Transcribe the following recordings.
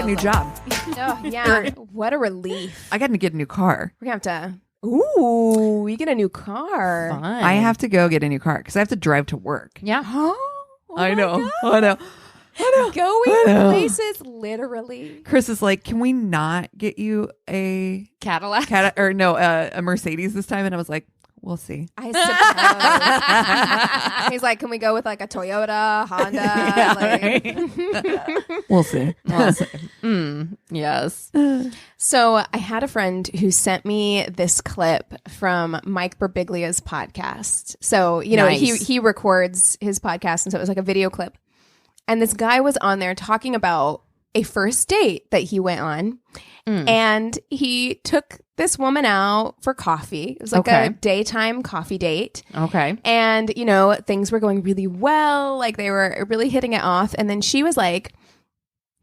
get a new job. Oh, yeah. What a relief. I got to get a new car. We're going to have to... Ooh, you get a new car. Fun. I have to go get a new car because I have to drive to work. Yeah. Oh, I know. God. I know. Going places, literally. Chris is like, can we not get you a Cadillac. a Mercedes this time? And I was like, we'll see. I suppose. He's like, can we go with like a Toyota, Honda? We'll see. Yes. So I had a friend who sent me this clip from Mike Birbiglia's podcast. So, you know, Nice. he records his podcast. And so it was like a video clip. And this guy was on there talking about a first date that he went on. And he took this woman out for coffee. It was like a daytime coffee date. Okay. And, you know, things were going really well. Like they were really hitting it off. And then she was like,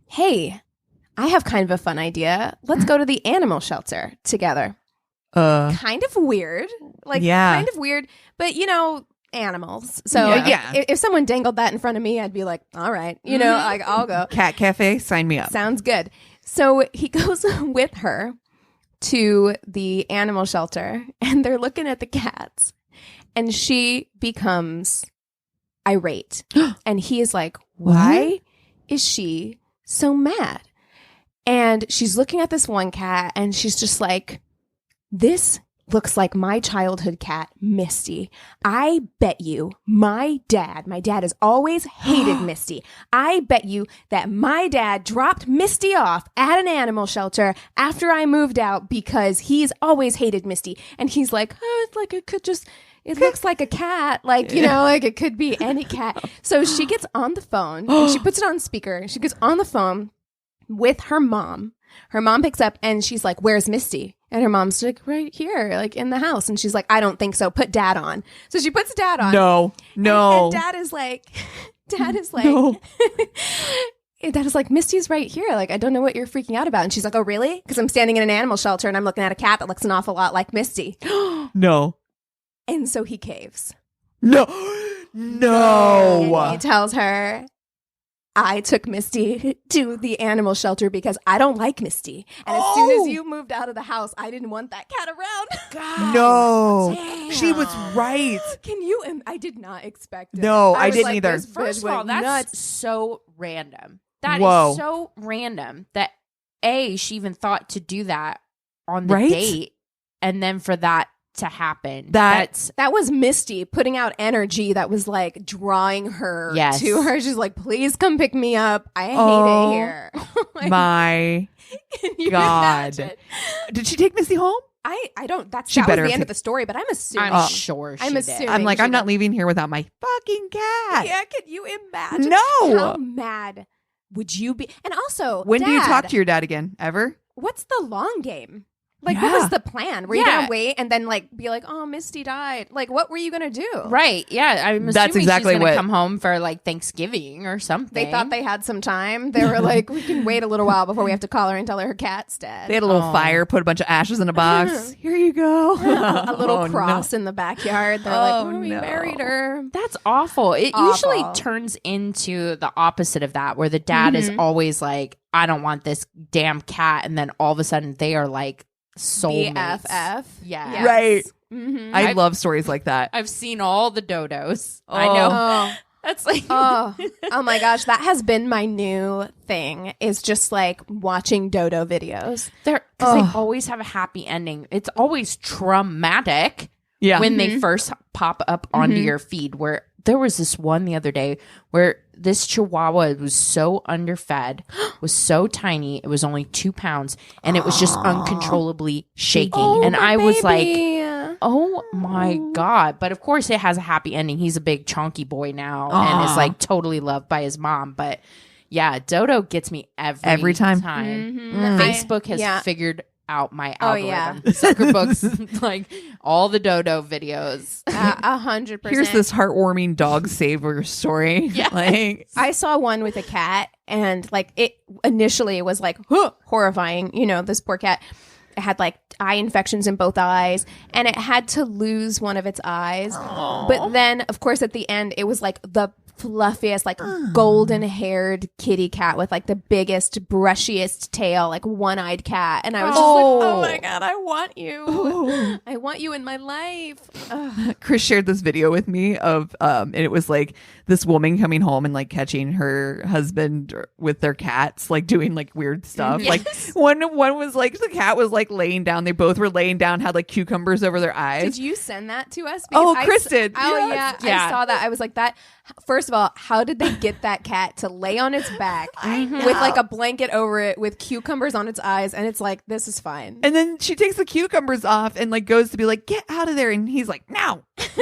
hey, I have kind of a fun idea. Let's go to the animal shelter together. Kind of weird. Like, kind of weird. But, you know, animals. So if someone dangled that in front of me, I'd be like, all right, you know, like I'll go. Cat cafe, sign me up. Sounds good. So he goes with her to the animal shelter and they're looking at the cats and she becomes irate. And he is like, why is she so mad? And she's looking at this one cat and she's just like, this looks like my childhood cat, Misty. I bet you my dad has always hated Misty. I bet you that my dad dropped Misty off at an animal shelter after I moved out because he's always hated Misty. And he's like, oh, it's like it looks like a cat. Like, you know, like it could be any cat. So she gets on the phone and she puts it on speaker. She goes on the phone with her mom. Her mom picks up and she's like, where's Misty? And her mom's like, right here, like in the house. And she's like, I don't think so. Put dad on. So she puts dad on. No. And dad is like, no. Dad is like, Misty's right here. Like, I don't know what you're freaking out about. And she's like, oh, really? Because I'm standing in an animal shelter and I'm looking at a cat that looks an awful lot like Misty. No. And so he caves. No. And he tells her, I took Misty to the animal shelter because I don't like Misty. And as soon as you moved out of the house, I didn't want that cat around. God. No. Damn. She was right. Can you? I did not expect it. No, I was didn't like, either. this First bitch of all, went that's nuts. so random. That Whoa. is so random that she even thought to do that on the Right? date, and then for that to happen. That was Misty putting out energy that was like drawing her Yes. to her. She's like, please come pick me up. I hate it here. Like, my can you God. imagine? Did she take Misty home? I don't. That She was better the have end of ta- the story, but I'm assuming. I'm sure she I'm did. assuming. I'm like, she I'm not did. leaving here without my fucking cat. Yeah, can you imagine? No. How mad would you be? And also, When do you Dad, talk to your dad again? Ever? What's the long game? Like, Yeah. what was the plan? Were you Yeah. gonna wait and then like be like, "Oh, Misty died"? Like, what were you gonna do? Right. Yeah. I'm assuming That's exactly she's gonna what- come home for like Thanksgiving or something. They thought they had some time. They were like, "We can wait a little while before we have to call her and tell her cat's dead." They had a little Oh. fire, put a bunch of ashes in a box. Here you go. a little Oh, cross in the backyard. They're like, Oh, "We no. buried her." That's awful. It Awful. usually turns into the opposite of that, where the dad is always like, I don't want this damn cat. And then all of a sudden they are like soulmates. BFF. Yeah. Yes. Right. Mhm. I love stories like that. I've seen all the dodos. I know. Oh. That's like, oh my gosh, that has been my new thing, is just like watching dodo videos. because they always have a happy ending. It's always traumatic Yeah. when they first pop up onto your feed. Where there was this one the other day where this chihuahua was so underfed, was so tiny, it was only 2 pounds, and it was just uncontrollably shaking. And I was like, oh my God. But of course it has a happy ending. He's a big chunky boy now and is like totally loved by his mom. But yeah, Dodo gets me every time. Facebook has figured out my algorithm. yeah. Zuckerbugs, like all the Dodo videos. 100%. Here's this heartwarming dog saver story. Yes. Like, I saw one with a cat, and like it initially was like horrifying, you know, this poor cat. it had like eye infections in both eyes, and it had to lose one of its eyes. But then, of course, at the end, it was like the fluffiest, like golden haired kitty cat with like the biggest, brushiest tail, like one-eyed cat. And I was just like, oh my God, I want you. I want you in my life. Ugh. Chris shared this video with me of and it was like this woman coming home and like catching her husband with their cats, like doing like weird stuff. Yes. Like one was like the cat was like laying down. They both were laying down, had like cucumbers over their eyes. Did you send that to us? Oh, I Chris did. Oh, Yes. yeah. I saw that. I was like, that. First of all, how did they get that cat to lay on its back with like a blanket over it with cucumbers on its eyes? And it's like, this is fine. And then she takes the cucumbers off and like goes to be like, get out of there. And he's like, no. He's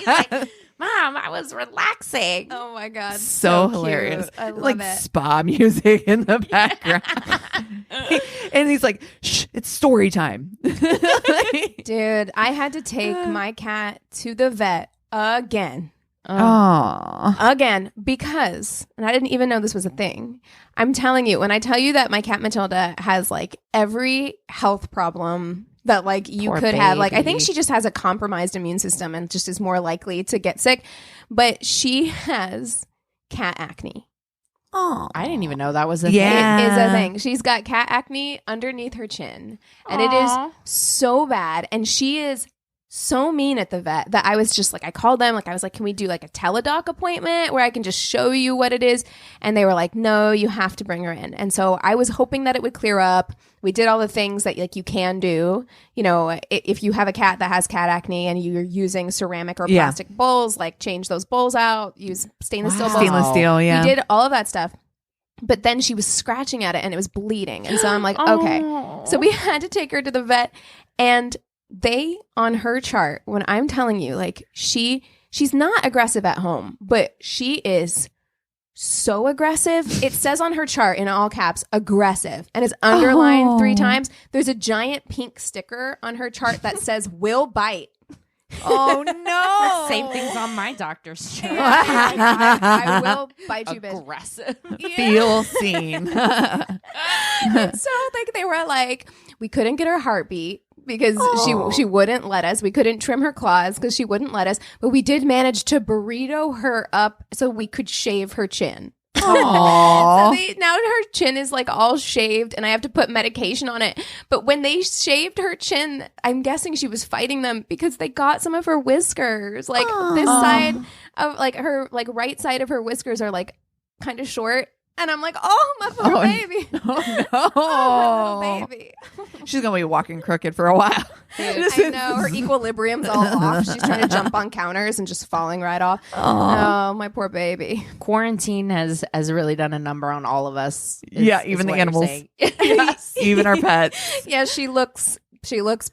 like, Mom, I was relaxing. Oh my God. So cute. hilarious. I love like it. spa music in the background. And he's like, shh, it's story time. Dude, I had to take my cat to the vet again. Aww. Because, and I didn't even know this was a thing. I'm telling you, when I tell you that my cat Matilda has like every health problem that like you Poor could have, like I think baby. she just has a compromised immune system and just is more likely to get sick, but she has cat acne. Oh, I didn't even know that was a Yeah. It is a thing. She's got cat acne underneath her chin, and it is Aw. so bad. And she is so mean at the vet that I was just like, I called them, like I was like, can we do like a teledoc appointment where I can just show you what it is? And they were like, no, you have to bring her in. And so I was hoping that it would clear up. We did all the things that like you can do. You know, if you have a cat that has cat acne and you're using ceramic or Yeah. plastic bowls, like change those bowls out, use stainless steel bowls. Stainless steel, yeah. We did all of that stuff. But then she was scratching at it and it was bleeding. And so I'm like, okay. So we had to take her to the vet, and they, on her chart, when I'm telling you, like she's not aggressive at home, but she is so aggressive. It says on her chart in all caps, aggressive, and it's underlined 3 times. There's a giant pink sticker on her chart that says will bite. Oh no. Same things on my doctor's chart. I will bite you, bitch. Aggressive. Feel seen. So like they were like, we couldn't get her heartbeat because she wouldn't let us. We couldn't trim her claws because she wouldn't let us. But we did manage to burrito her up so we could shave her chin. So now her chin is like all shaved and I have to put medication on it. But when they shaved her chin, I'm guessing she was fighting them because they got some of her whiskers. Like this side of like her like right side of her whiskers are like kind of short. And I'm like, oh, my poor baby. Oh Oh, no. my little baby. She's gonna be walking crooked for a while. I know. Her equilibrium's all off. She's trying to jump on counters and just falling right off. Oh, my poor baby. Quarantine has really done a number on all of us. Yeah, even the what you're animals. saying. Yes. Even our pets. Yeah, she looks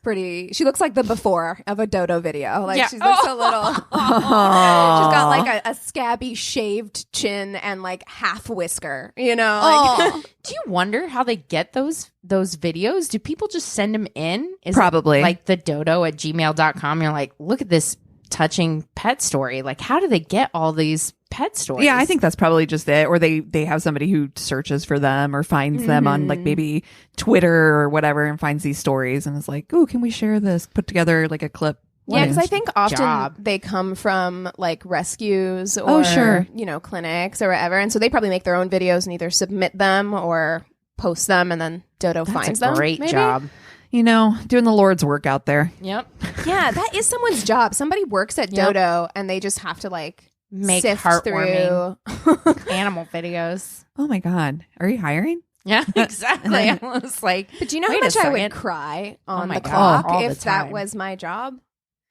pretty. She looks like the before of a Dodo video. Like Yeah. she looks a little. She's got like a scabby shaved chin and like half whisker. You know. Like, Do you wonder how they get those videos? Do people just send them in? Is Probably. it like the dodo at gmail.com? You're like, look at this touching pet story. Like, how do they get all these pet stories? Yeah, I think that's probably just it. Or they have somebody who searches for them or finds them on like maybe Twitter or whatever and finds these stories and is like, oh, can we share this? Put together like a clip. yeah, because I think often job. they come from like rescues or sure. you know, clinics or whatever, and so they probably make their own videos and either submit them or post them, and then Dodo finds That's a them. great maybe? job. You know, doing the Lord's work out there. Yep. Yeah, that is someone's job. Somebody works at Yep. Dodo and they just have to like Make sift heartwarming through. animal videos. Oh my God. Are you hiring? Yeah, exactly. I was like, But do you know how Wait a much I would second. cry Oh on my the God, clock all the if that time. was my job?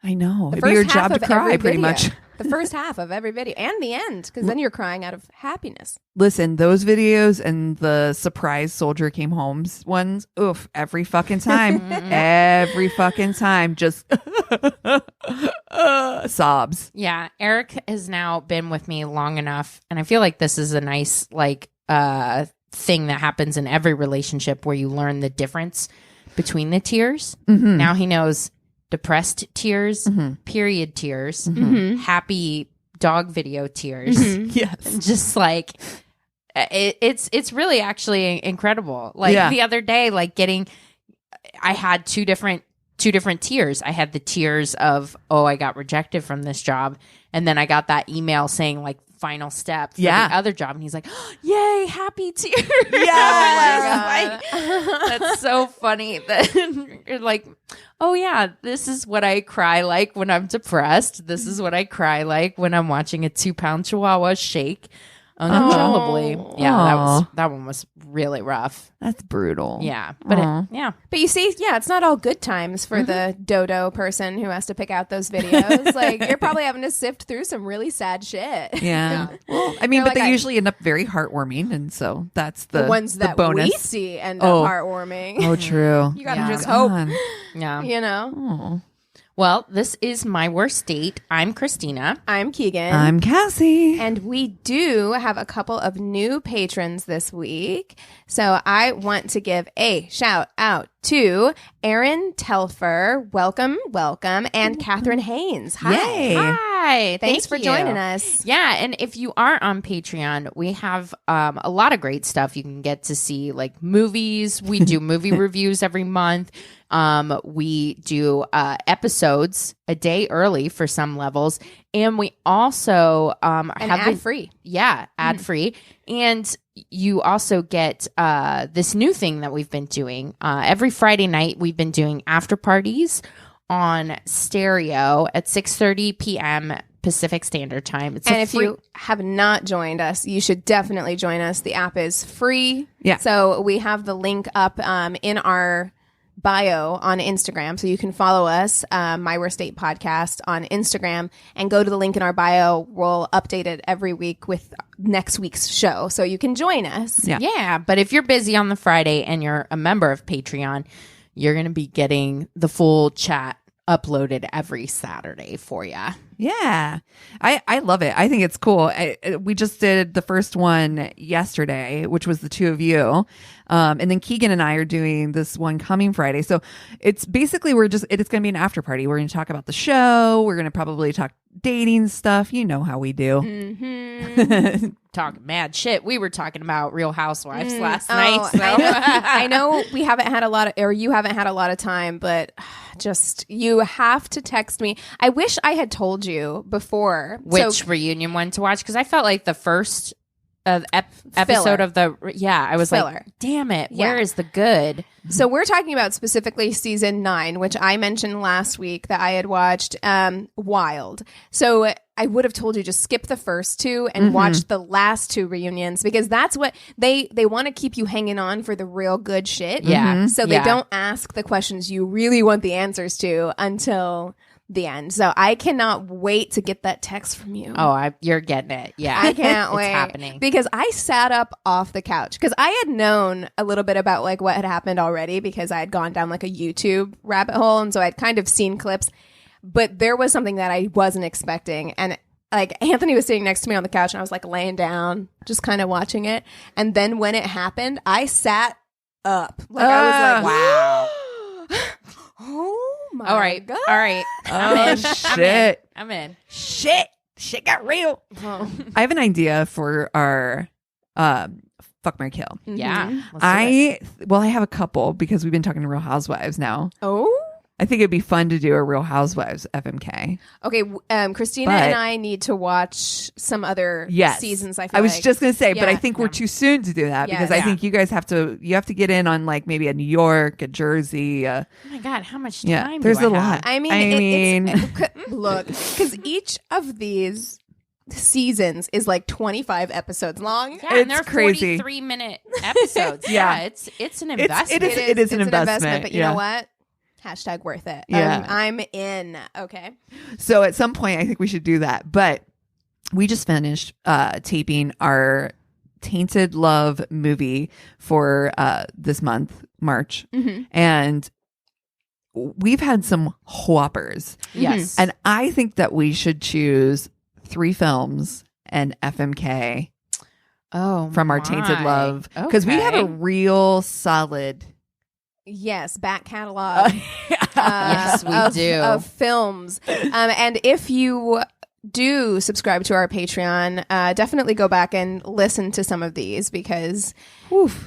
I know. The It'd be your first half job to of cry every pretty video. much. The first half of every video and the end, because then you're crying out of happiness. Listen, those videos and the surprise soldier came home ones, oof, every fucking time. Every fucking time. Just sobs. yeah, Eric has now been with me long enough, and I feel like this is a nice like thing that happens in every relationship where you learn the difference between the tears. Mhm. Now he knows depressed tears, Mhm. period tears, Mm-hmm. happy dog video tears. Yes. Just like it's really actually incredible. Like Yeah. the other day, like I had two different tiers. I had the tiers of, oh, I got rejected from this job, and then I got that email saying like final steps for the other job, and he's like, oh, yay, happy tears. Yes. That's so funny that you're like, oh yeah, this is what I cry like when I'm depressed. This is what I cry like when I'm watching a 2-pound Chihuahua shake uncontrollably. Oh. Yeah, that one was really rough. That's brutal. Yeah, but Aw. But you see, yeah, it's not all good times for the dodo person who has to pick out those videos. Like, you're probably having to sift through some really sad shit. Yeah. Well, I mean, You're but like, they usually end up very heartwarming, and so that's the ones that bonus. we see end up Oh. heartwarming. Oh, true. You gotta Yeah. just hope, yeah. you know. Oh. Well, this is my worst date. I'm Christina. I'm Keegan. I'm Cassie. And we do have a couple of new patrons this week. So I want to give a shout out to Erin Telfer. Welcome, and Catherine Haynes. Hi. Yay. Hi. Thanks for Thank joining you. us. Yeah, and if you are on Patreon, we have a lot of great stuff. You can get to see like movies. We do movie reviews every month. We do episodes a day early for some levels, and we also And have ad free. ad free. And you also get this new thing that we've been doing every Friday night. We've been doing after parties on Stereo at 6:30 p.m. Pacific Standard Time. It's And a if free- you have not joined us, you should definitely join us. The app is free. Yeah. So we have the link up in our bio on Instagram. So you can follow us, My Worst Date Podcast on Instagram, and go to the link in our bio. We'll update it every week with next week's show. So you can join us. Yeah. Yeah, but if you're busy on the Friday and you're a member of Patreon, you're going to be getting the full chat uploaded every Saturday for you. Yeah. I love it. I think it's cool. We just did the first one yesterday, which was the two of you. And then Keegan and I are doing this one coming Friday. So it's basically, it's going to be an after party. We're going to talk about the show. We're going to probably talk dating stuff. You know how we do. Mm-hmm. Talking mad shit. We were talking about Real Housewives last Oh, night. So. I know we haven't had a lot of, or you haven't had a lot of time, but just, you have to text me. I wish I had told you before. Which reunion one to watch? Because I felt like the first episode of I was Filler. like, damn it, Yeah. where is the good? So we're talking about specifically season 9, which I mentioned last week that I had watched, Wild. So I would have told you just skip the first 2 and watch the last 2 reunions, because that's what they want to keep you hanging on for the real good shit. Yeah. So they Yeah. don't ask the questions you really want the answers to until the end. So I cannot wait to get that text from you. Oh, you're getting it. Yeah. I can't wait. It's happening. Because I sat up off the couch because I had known a little bit about like what had happened already, because I had gone down like a YouTube rabbit hole, and so I'd kind of seen clips, but there was something that I wasn't expecting. And like Anthony was sitting next to me on the couch, and I was like laying down, just kind of watching it. And then when it happened, I sat up. Like I was like, wow. oh my All right. God. All right. Oh, shit. I'm in. Shit got real. Oh. I have an idea for our Fuck, Marry, Kill. Yeah. Mhm. Let's do it. I have a couple because we've been talking to Real Housewives now. Oh. I think it'd be fun to do a Real Housewives FMK. Okay, Christina But- and I need to watch some other Yes. seasons. I feel I was like. just gonna say, but I Yeah. think we're too soon to do that Yeah. because I Yeah. think you guys have to get in on like maybe a New York, a Jersey. Oh my God, how much time Yeah, do there's I a have? lot. I mean, I mean- look, because each of these seasons is like 25 episodes long. Yeah, and they're It's crazy. 43-minute episodes. Yeah. It's an investment. It is an it's investment, but you yeah. know what? Hashtag worth it. Yeah. I'm in. Okay. So at some point, I think we should do that. But we just finished taping our Tainted Love movie for this month, March, Mhm. and we've had some whoppers. Yes. And I think that we should choose 3 films and FMK Oh, from our Tainted my. Love, because we have a Okay. real solid. Yes, back catalog. Yes, we of, do. of films. And if you do subscribe to our Patreon, definitely go back and listen to some of these because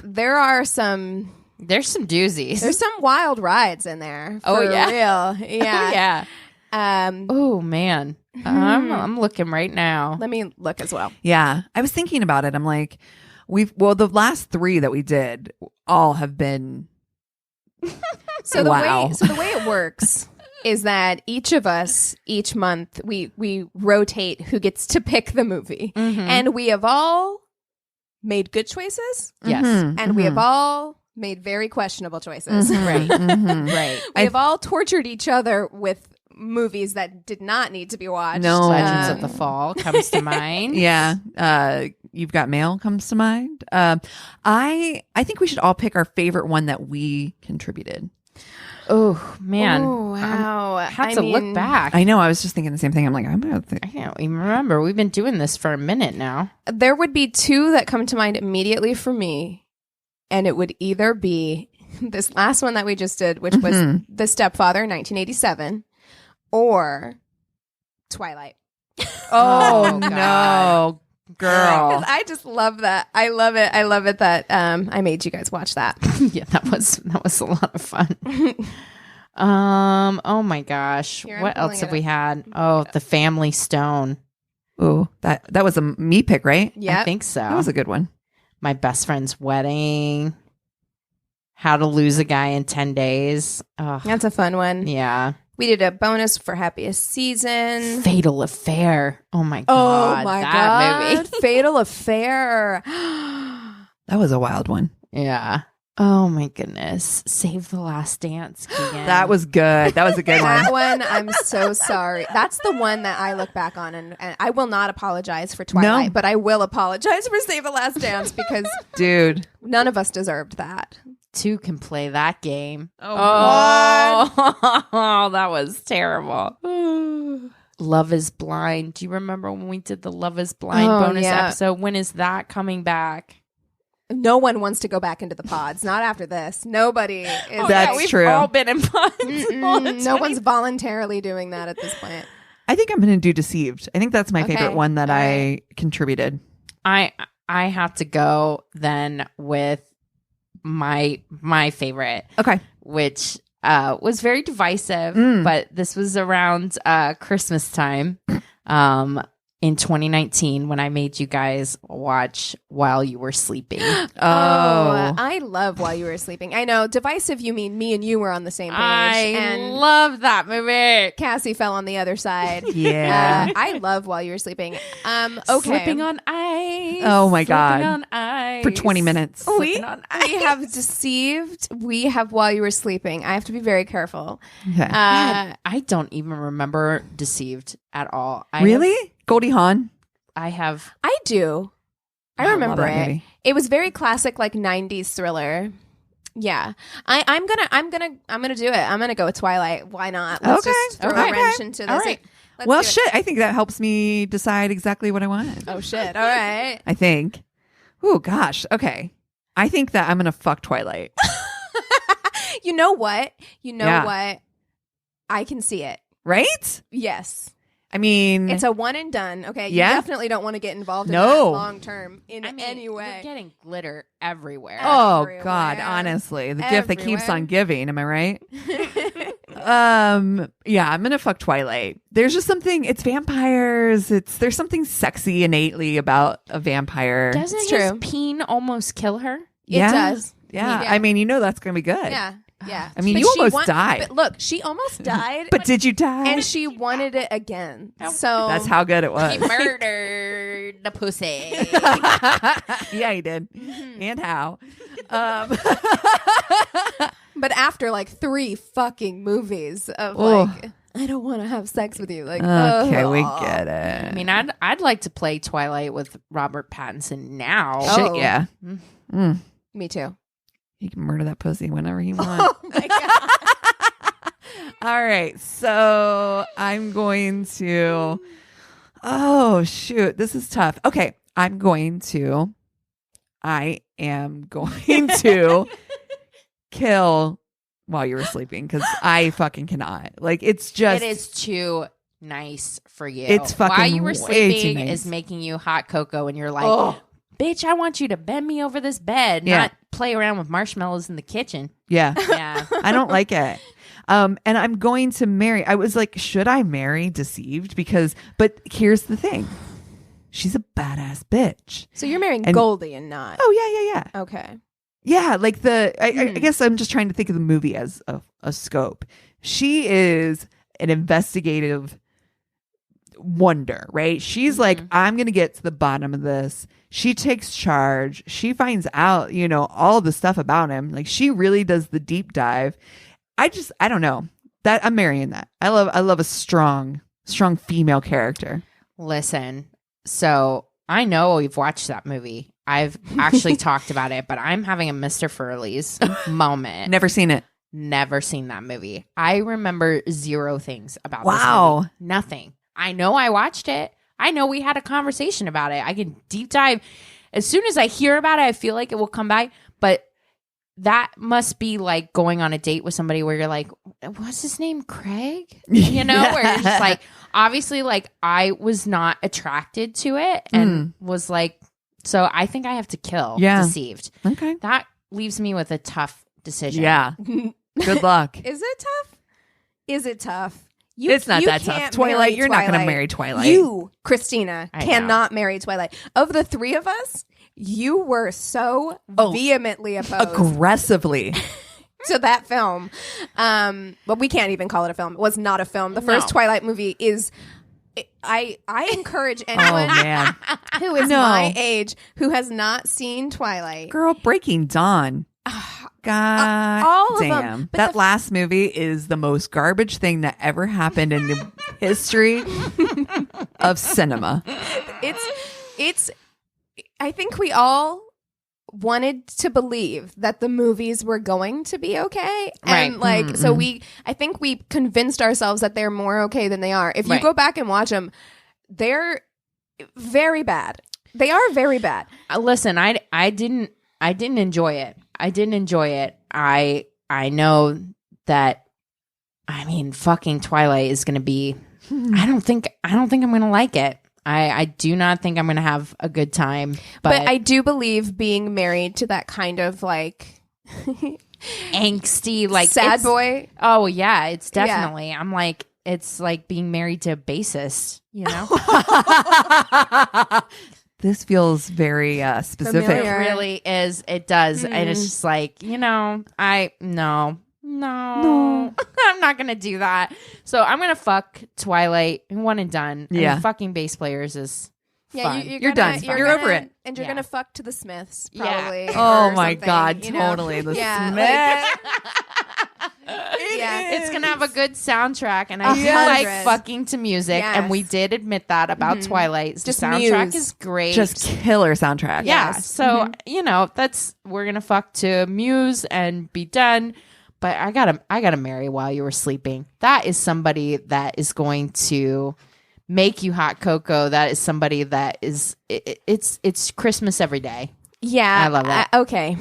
there are some There's some doozies. There's some wild rides in there. Oh, For yeah. real. Yeah. Yeah. Oh man, I'm looking right now. Let me look as well. Yeah. I was thinking about it. I'm like, the last 3 that we did all have been. So the Wow. way it works is that each of us each month we rotate who gets to pick the movie, and we have all made good choices, Yes. and we have all made very questionable choices. Right. Right. We have all tortured each other with movies that did not need to be watched. No. Legends of the Fall comes to mind. Yeah. You've Got Mail comes to mind. I think we should all pick our favorite one that we contributed. Oh man. Oh, wow. I have to look back. I know. I was just thinking the same thing. I'm like, I'm gonna think. I don't even remember. We've been doing this for a minute now. There would be 2 that come to mind immediately for me, and it would either be this last one that we just did, which was The Stepfather, 1987, or Twilight. Oh, God. no, girl. 'Cause I just love that. I love it. I love it that I made you guys watch that. Yeah, that was a lot of fun. Oh my gosh. Here, I'm What else pulling have it we had? Oh, The Family Stone. Ooh, that was a me pick, right? Yeah. I think so. That was a good one. My Best Friend's Wedding. How to Lose a Guy in 10 Days. Oh, That's a fun one. yeah. We did a bonus for Happiest Season. Fatal Affair. Oh my Oh god. my that God. movie. Fatal Affair. That was a wild one. Yeah. Oh my goodness. Save the Last Dance. Keegan. That was good. That was a good That one. one, I'm so sorry. That's the one that I look back on, and I will not apologize for Twilight, No. but I will apologize for Save the Last Dance because Dude. none of us deserved that. 2 can play that game. Oh, Oh, that was terrible. Love is Blind. Do you remember when we did the Love is Blind Oh, bonus yeah. episode? When is that coming back? No one wants to go back into the pods. Not after this. Nobody is. That's we've true. all been in pods. No one's voluntarily doing that at this point. I think I'm going to do Deceived. I think that's my Okay. favorite one that All I contributed. I have to go then with my favorite, Okay. which was very divisive, but this was around Christmas time in 2019 when I made you guys watch While You Were Sleeping. Oh. I love While You Were Sleeping. I know, divisive, you mean me and you were on the same page. I and love that movie. Cassie fell on the other side. Yeah. I love While You Were Sleeping. Okay. Slipping on ice. Oh my Slipping God. on ice. For 20 minutes. Slipping on ice. We have Deceived. We have While You Were Sleeping. I have to be very careful. Okay. I don't even remember Deceived at all. Really? Goldie Hawn? I have. I do. I love remember that it. movie. It was very classic, like 90s thriller. Yeah. I'm gonna do it. I'm gonna go with Twilight. Why not? Let's Okay. just throw Okay. a wrench into this. All right. Let's Well, do it. shit. I think that helps me decide exactly what I want. Oh shit. All right. I think. Oh, gosh. Okay. I think that I'm going to fuck Twilight. You know what? Yeah. What? I can see it. Right? Yes. I mean, It's a one and done. Okay. Yeah. You definitely don't want to get involved in No. that long term in I mean, any way. You're getting glitter everywhere. oh, everywhere. God. Honestly, the gift that keeps Everywhere. on giving. Am I right? Yeah, I'm going to fuck Twilight. There's just something, it's vampires. There's something sexy innately about a vampire. Doesn't It's his true. peen almost kill her? Yeah. It does. Yeah. Yeah. I mean, that's going to be good. Yeah. Yeah. I mean, But you she almost died. But look, she almost died. But did you die? and she wanted it again. So That's how good it was. He murdered the pussy. Yeah, he did. Mm-hmm. And how? But after like 3 fucking movies of Oh. like, I don't want to have sex with you. Like, Okay, we ugh. get it. I mean, I'd like to play Twilight with Robert Pattinson now. Oh. Shit, yeah. Mm. Me too. He can murder that pussy whenever he wants. Oh my god. All right, so I'm going to. Oh shoot, this is tough. Okay, I am going to kill While You Were Sleeping because I fucking cannot. Like it's just It is too Nice for you. It's fucking while you were way sleeping too nice. is making you hot cocoa, and you're like, bitch, I want you to bend me over this bed, not play around with marshmallows in the kitchen. Yeah. Yeah. I don't like it. And I'm going to marry. I was like, should I marry Deceived? But here's the thing. She's a badass bitch. So you're marrying And- Goldie and not. Oh, yeah. Okay. Yeah, like I guess I'm just trying to think of the movie as a scope. She is an investigative wonder, right? She's like, I'm going to get to the bottom of this. She takes charge. She finds out, all the stuff about him. Like she really does the deep dive. I don't know. That I'm marrying that. I love a strong female character. Listen, so I know you've watched that movie. I've actually talked about it, but I'm having a Mr. Furley's moment. Never seen it. Never seen that movie. I remember zero things about Wow. this movie. Nothing. I know I watched it. I know we had a conversation about it. I can deep dive. As soon as I hear about it, I feel like it will come by. But that must be like going on a date with somebody where you're like, what's his name? Craig? Where you're just like, obviously, like I was not attracted to it and was like, so I think I have to kill Deceived. Okay. That leaves me with a tough decision. Yeah. Good luck. Is it tough? Is it tough? It's not you that tough. can't Twilight, marry you're not going to Twilight. marry Twilight. You, Christina, I cannot marry Twilight. Of the three of us, you were so vehemently opposed aggressively. to that film. But we can't even call it a film. It was not a film. The first No. Twilight movie is. I encourage Oh anyone man, who is No. my age who has not seen Twilight. girl, Breaking Dawn. God all of them. damn. But That the- last movie is the most garbage thing that ever happened in the history of cinema. It's I think we all wanted to believe that the movies were going to be okay, and Right. so I think we convinced ourselves that they're more okay than they are. If you Right. go back and watch them, they're very bad. They are very bad. Listen, I didn't enjoy it. I didn't enjoy it. I know that. I mean, fucking Twilight is going to be. I don't think I'm going to like it. I do not think I'm going to have a good time. But I do believe being married to that kind of like angsty, like sad it's- boy. Oh yeah, it's Yeah. definitely. I'm like, it's like being married to a bassist. You know, This feels very specific. Familiar. it really is. It does, and it's just like no, I'm not gonna do that. So I'm gonna fuck Twilight one and done. Yeah. and fucking bass players is fun. You're done. You're over it. and you're Yeah. gonna fuck to the Smiths, Yeah. probably. Oh or my something, God, you know? totally. The Yeah, yeah. It's gonna have a good soundtrack, and I do 100. like fucking to music. And we Yes. did admit that about Twilight. The Just soundtrack Muse. is great. Just killer soundtrack. yeah. Yes. So we're gonna fuck to Muse and be done. But I gotta marry while you were sleeping. That is somebody that is going to make you hot cocoa. That is somebody that is it's Christmas every day. Yeah, I love that. Okay,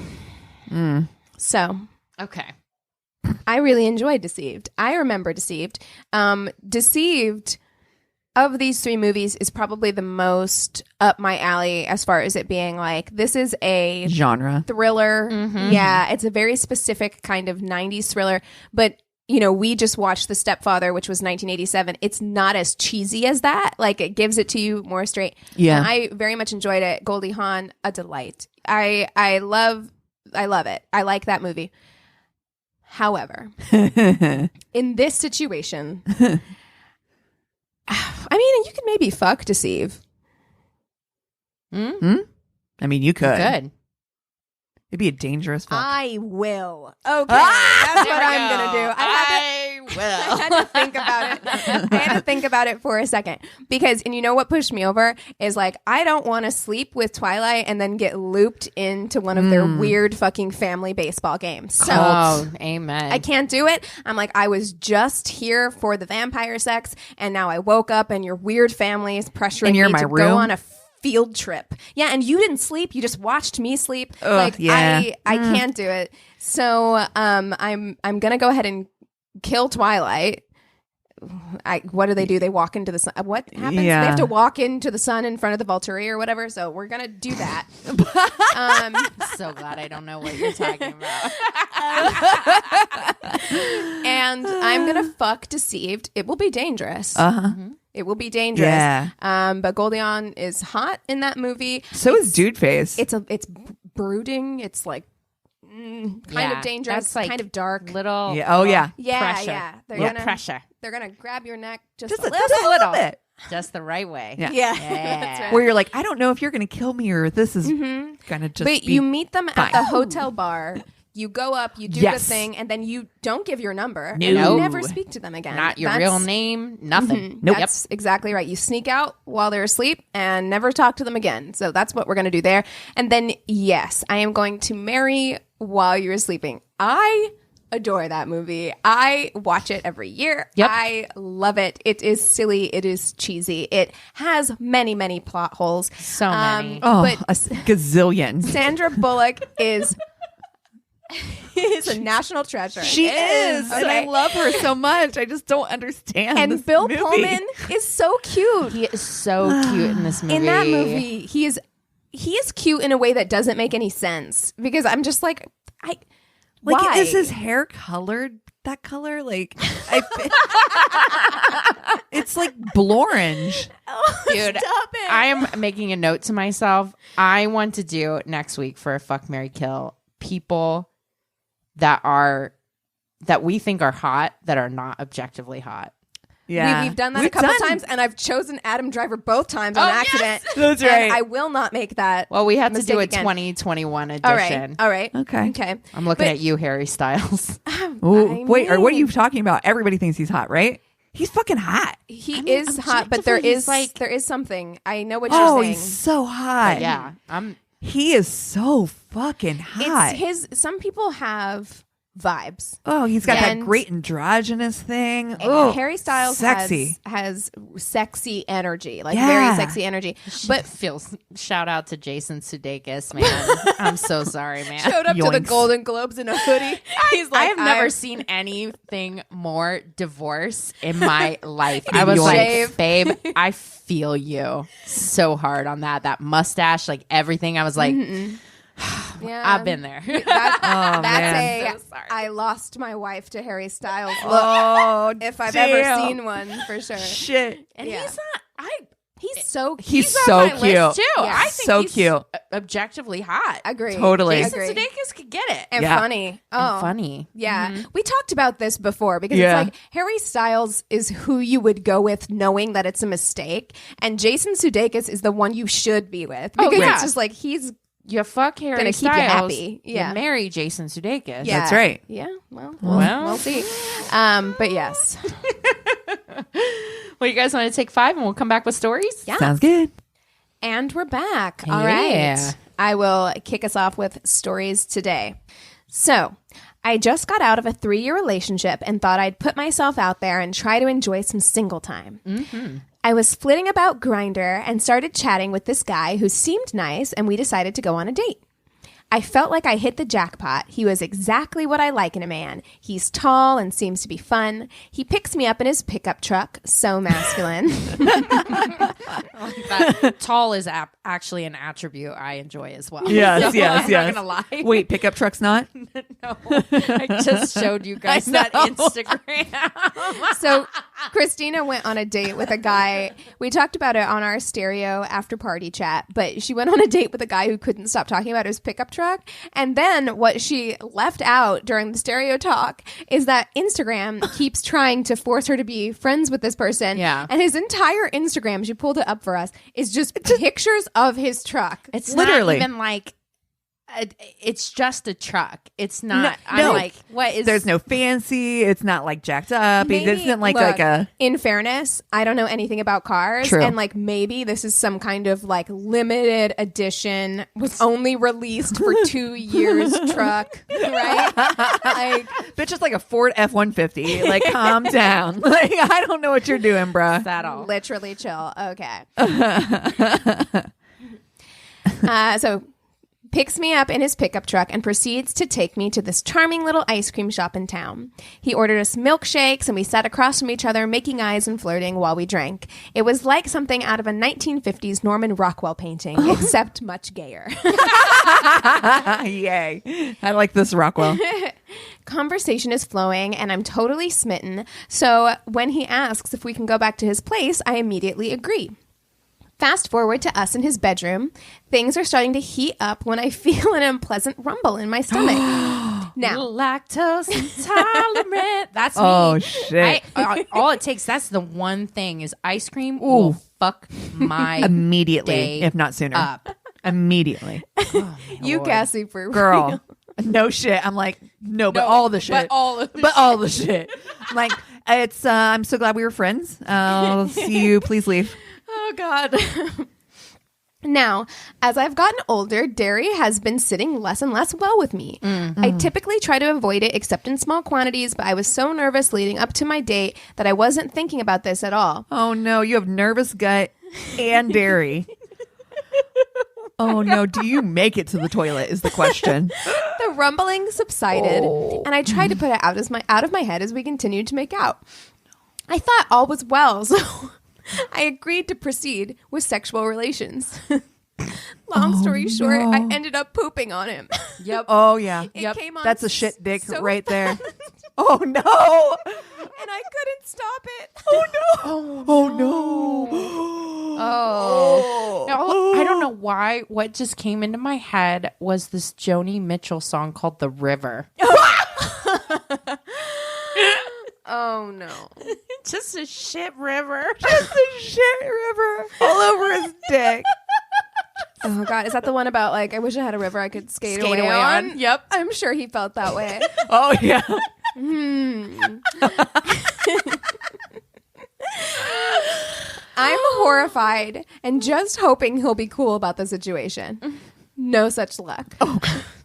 so Okay. I really enjoyed Deceived. I remember Deceived. Deceived of these three movies is probably the most up my alley as far as it being like this is a Genre. thriller. Yeah, it's a very specific kind of 90s thriller, but we just watched The Stepfather, which was 1987. It's not as cheesy as that. Like it gives it to you more straight. Yeah. And I very much enjoyed it. Goldie Hawn, a delight. I love it. I like that movie. However, in this situation, I mean, you could maybe fuck Deceive. I mean, you could. Good. It'd be a dangerous fuck. I will. Okay, that's what I'm gonna do. I had to think about it. I had to think about it for a second because, and you know what pushed me over is like I don't want to sleep with Twilight and then get looped into one of their weird fucking family baseball games. So Oh, amen. I can't do it. I'm like, I was just here for the vampire sex, and now I woke up, and your weird family is pressuring And you're me in my to room? go on a field trip. Yeah, and you didn't sleep. You just watched me sleep. Ugh, yeah. I can't do it. So I'm gonna go ahead and kill Twilight. what do? They walk into the sun. What happens? Yeah. They have to walk into the sun in front of the Volturi or whatever. So we're gonna do that. So glad I don't know what you're talking about. And I'm gonna fuck Deceived. It will be dangerous. It will be dangerous. Yeah. But Goldion is hot in that movie. So is Dude Face. It's brooding. It's like kind Yeah, of dangerous, that's like kind of dark. Little. Yeah. Oh, yeah. Yeah, pressure. yeah. Little pressure. They're gonna grab your neck just Just a a little. bit. Just the right way. Yeah. Yeah, Yeah. that's right. Where you're like, I don't know if you're going to kill me or this is going to just But be you meet them fine. at the hotel bar. You go up, you do Yes. the thing, and then you don't give your number. No. And you never speak to them again. Not your That's- real name. Nothing. Nope. That's exactly right. You sneak out while they're asleep and never talk to them again. So that's what we're going to do there. And then, yes, I am going to marry while you're sleeping. I adore that movie. I watch it every year. Yep. I love it. It is silly. It is cheesy. It has many, many plot holes. So many. Oh, But a gazillion. Sandra Bullock is a national treasure. She is. And I Okay. love her so much. I just don't understand. And this Bill movie. Pullman is so cute. He is so cute in this movie. In that movie, he is cute in a way that doesn't make any sense because I'm just like, Like, why? is his hair colored that color? Like, it's like blorange. Dude, Stop it. I am making a note to myself. I want to do next week for a Fuck, Marry, Kill people that we think are hot that are not objectively hot. Yeah. We've done that a couple times, and I've chosen Adam Driver both times on accident. That's And right. I will not make that. Well, we have to mistake do a again. 2021 edition. All right. Okay. Okay. I'm looking But- at you, Harry Styles. Ooh, wait, or what are mean- you talking about? Everybody thinks he's hot, right? He's fucking hot. He is hot, but there objectively, he's is like- there is something. I know what Oh, you're saying. he's so hot. But yeah, I'm. He is so fucking hot. It's some people have vibes. Oh, he's got that And- great androgynous thing. Oh, Harry Styles sexy. has sexy energy, like Yeah. very sexy energy. But But feels shout out to Jason Sudeikis, man. I'm so sorry, man. showed up to the Yoinks. Golden Globes in a hoodie. He's like, I have never seen anything more divorce in my life. I was Shave. like, babe, I feel you so hard on that. That mustache, like everything. I was like, Yeah, I've been there. That's man. a So sorry. I lost my wife to Harry Styles look. Oh, If I've damn. ever seen one, for sure. shit. And Yeah. he's not. He's so cute. He's on so my cute. list too. Yeah. I think So he's cute. objectively hot. Agree. Totally. Jason Agree. Sudeikis could get it. And Yeah. funny. Oh, And funny. Yeah. We talked about this before because Yeah. it's like Harry Styles is who you would go with knowing that it's a mistake. And Jason Sudeikis is the one you should be with. Oh, Because yeah. it's just like he's You fuck Harry Gonna keep you Styles. happy. Yeah. You marry Jason Sudeikis. yeah. That's right. Yeah. Well, Well. we'll see. But yes. Well, you guys want to take 5 and we'll come back with stories? Yeah. Sounds good. And we're back. All Yeah. right. I will kick us off with stories today. So, I just got out of a 3-year relationship and thought I'd put myself out there and try to enjoy some single time. I was flitting about Grindr and started chatting with this guy who seemed nice, and we decided to go on a date. I felt like I hit the jackpot. He was exactly what I like in a man. He's tall and seems to be fun. He picks me up in his pickup truck, so masculine. That tall is actually an attribute I enjoy as well. Yes, yes, I'm yes. not going to lie. Wait, pickup truck's not? No, I just showed you guys that Instagram. So Christina went on a date with a guy. We talked about it on our stereo after party chat, but she went on a date with a guy who couldn't stop talking about his pickup truck. And then what she left out during the stereo talk is that Instagram keeps trying to force her to be friends with this person. Yeah. And his entire Instagram, she pulled it up for us, is just pictures of his truck. It's Literally. not even like it's just a truck. It's not. No, I'm no. like, what is? There's no fancy. It's not like jacked up. Maybe- It isn't like look, a. in fairness, I don't know anything about cars. True. And like maybe this is some kind of like limited edition, was only released for 2 years truck, right? Like Bitch is like a Ford F-150. Like, calm down. Like, I don't know what you're doing, bruh. that all? literally chill. Okay. So picks me up in his pickup truck and proceeds to take me to this charming little ice cream shop in town. He ordered us milkshakes and we sat across from each other, making eyes and flirting while we drank. It was like something out of a 1950s Norman Rockwell painting, except much gayer. Yay. I like this, Rockwell. Conversation is flowing and I'm totally smitten. So when he asks if we can go back to his place, I immediately agree. Fast forward to us in his bedroom. Things are starting to heat up when I feel an unpleasant rumble in my stomach. Now, Lactose intolerant. That's me. Oh, shit. All it takes, that's the one thing, is ice cream will fuck my Immediately, day if not sooner. up. Immediately. you Cassie for Girl. real. No shit. I'm like, no, but all the shit. But all of But all the shit. I'm like, it's, I'm so glad we were friends. I'll see you. Please leave. Oh, God. Now, as I've gotten older, dairy has been sitting less and less well with me. I typically try to avoid it except in small quantities, but I was so nervous leading up to my date that I wasn't thinking about this at all. Oh, no. You have nervous gut and dairy. Oh, no. Do you make it to the toilet is the question. The rumbling subsided, and I tried to put it out of my head as we continued to make out. I thought all was well, so I agreed to proceed with sexual relations. Long story short, I ended up pooping on him. Yep. Oh, yeah. It came on That's a shit dick so right there. fast, Oh, no. and I couldn't stop it. Oh, no. Oh, no. Oh. No, I don't know why. What just came into my head was this Joni Mitchell song called The River. Oh, no. Just a shit river. Just a shit river all over his dick. Oh, God. Is that the one about, like, I wish I had a river I could skate away away on? on. Yep. I'm sure he felt that way. Oh, yeah. I'm horrified and just hoping he'll be cool about the situation. No such luck. Oh,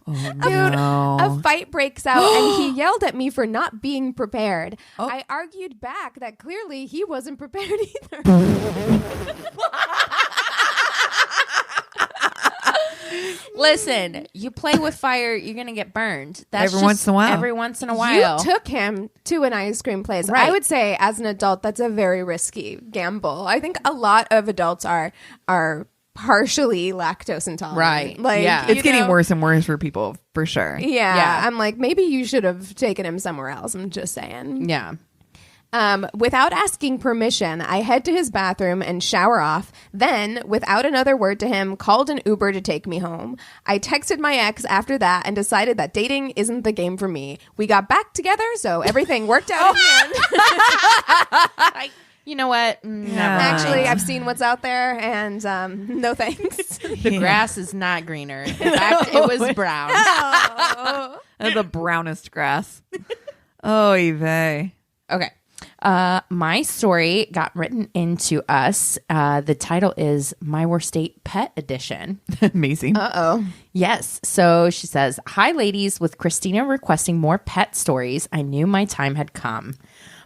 Dude, a fight breaks out and he yelled at me for not being prepared. I argued back that clearly he wasn't prepared either. Listen, you play with fire, you're going to get burned. That's Every once in a while. Every once in a while. You took him to an ice cream place. Right. I would say as an adult, that's a very risky gamble. I think a lot of adults are partially lactose intolerant. Right. Like, Yeah. It's you getting know? worse and worse for people, for sure. Yeah. I'm like, maybe you should have taken him somewhere else. I'm just saying. Yeah. Without asking permission, I head to his bathroom and shower off. Then, without another word to him, called an Uber to take me home. I texted my ex after that and decided that dating isn't the game for me. We got back together, so everything worked out in the end. You know what? Never Actually, mind. I've seen what's out there, and no thanks. The grass is not greener. In fact, it was brown. The brownest grass. Oh, Yvette. Okay. My story got written into us. The title is My Worst Date Pet Edition. Amazing. Uh-oh. Yes. So she says, "Hi, ladies. With Christina requesting more pet stories, I knew my time had come.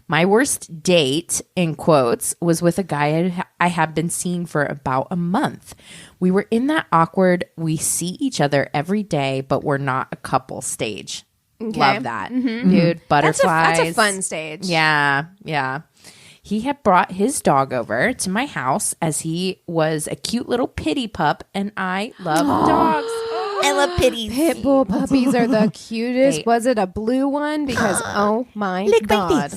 My worst date, in quotes, was with a guy I had been seeing for about a month. We were in that awkward, we see each other every day, but we're not a couple stage. Okay. Love that. Dude, butterflies. That's a fun stage. Yeah, yeah. He had brought his dog over to my house as he was a cute little pity pup, and I love dogs. I love pitties. Pit bull puppies are the cutest. They- Was it a blue one? Because, oh my God.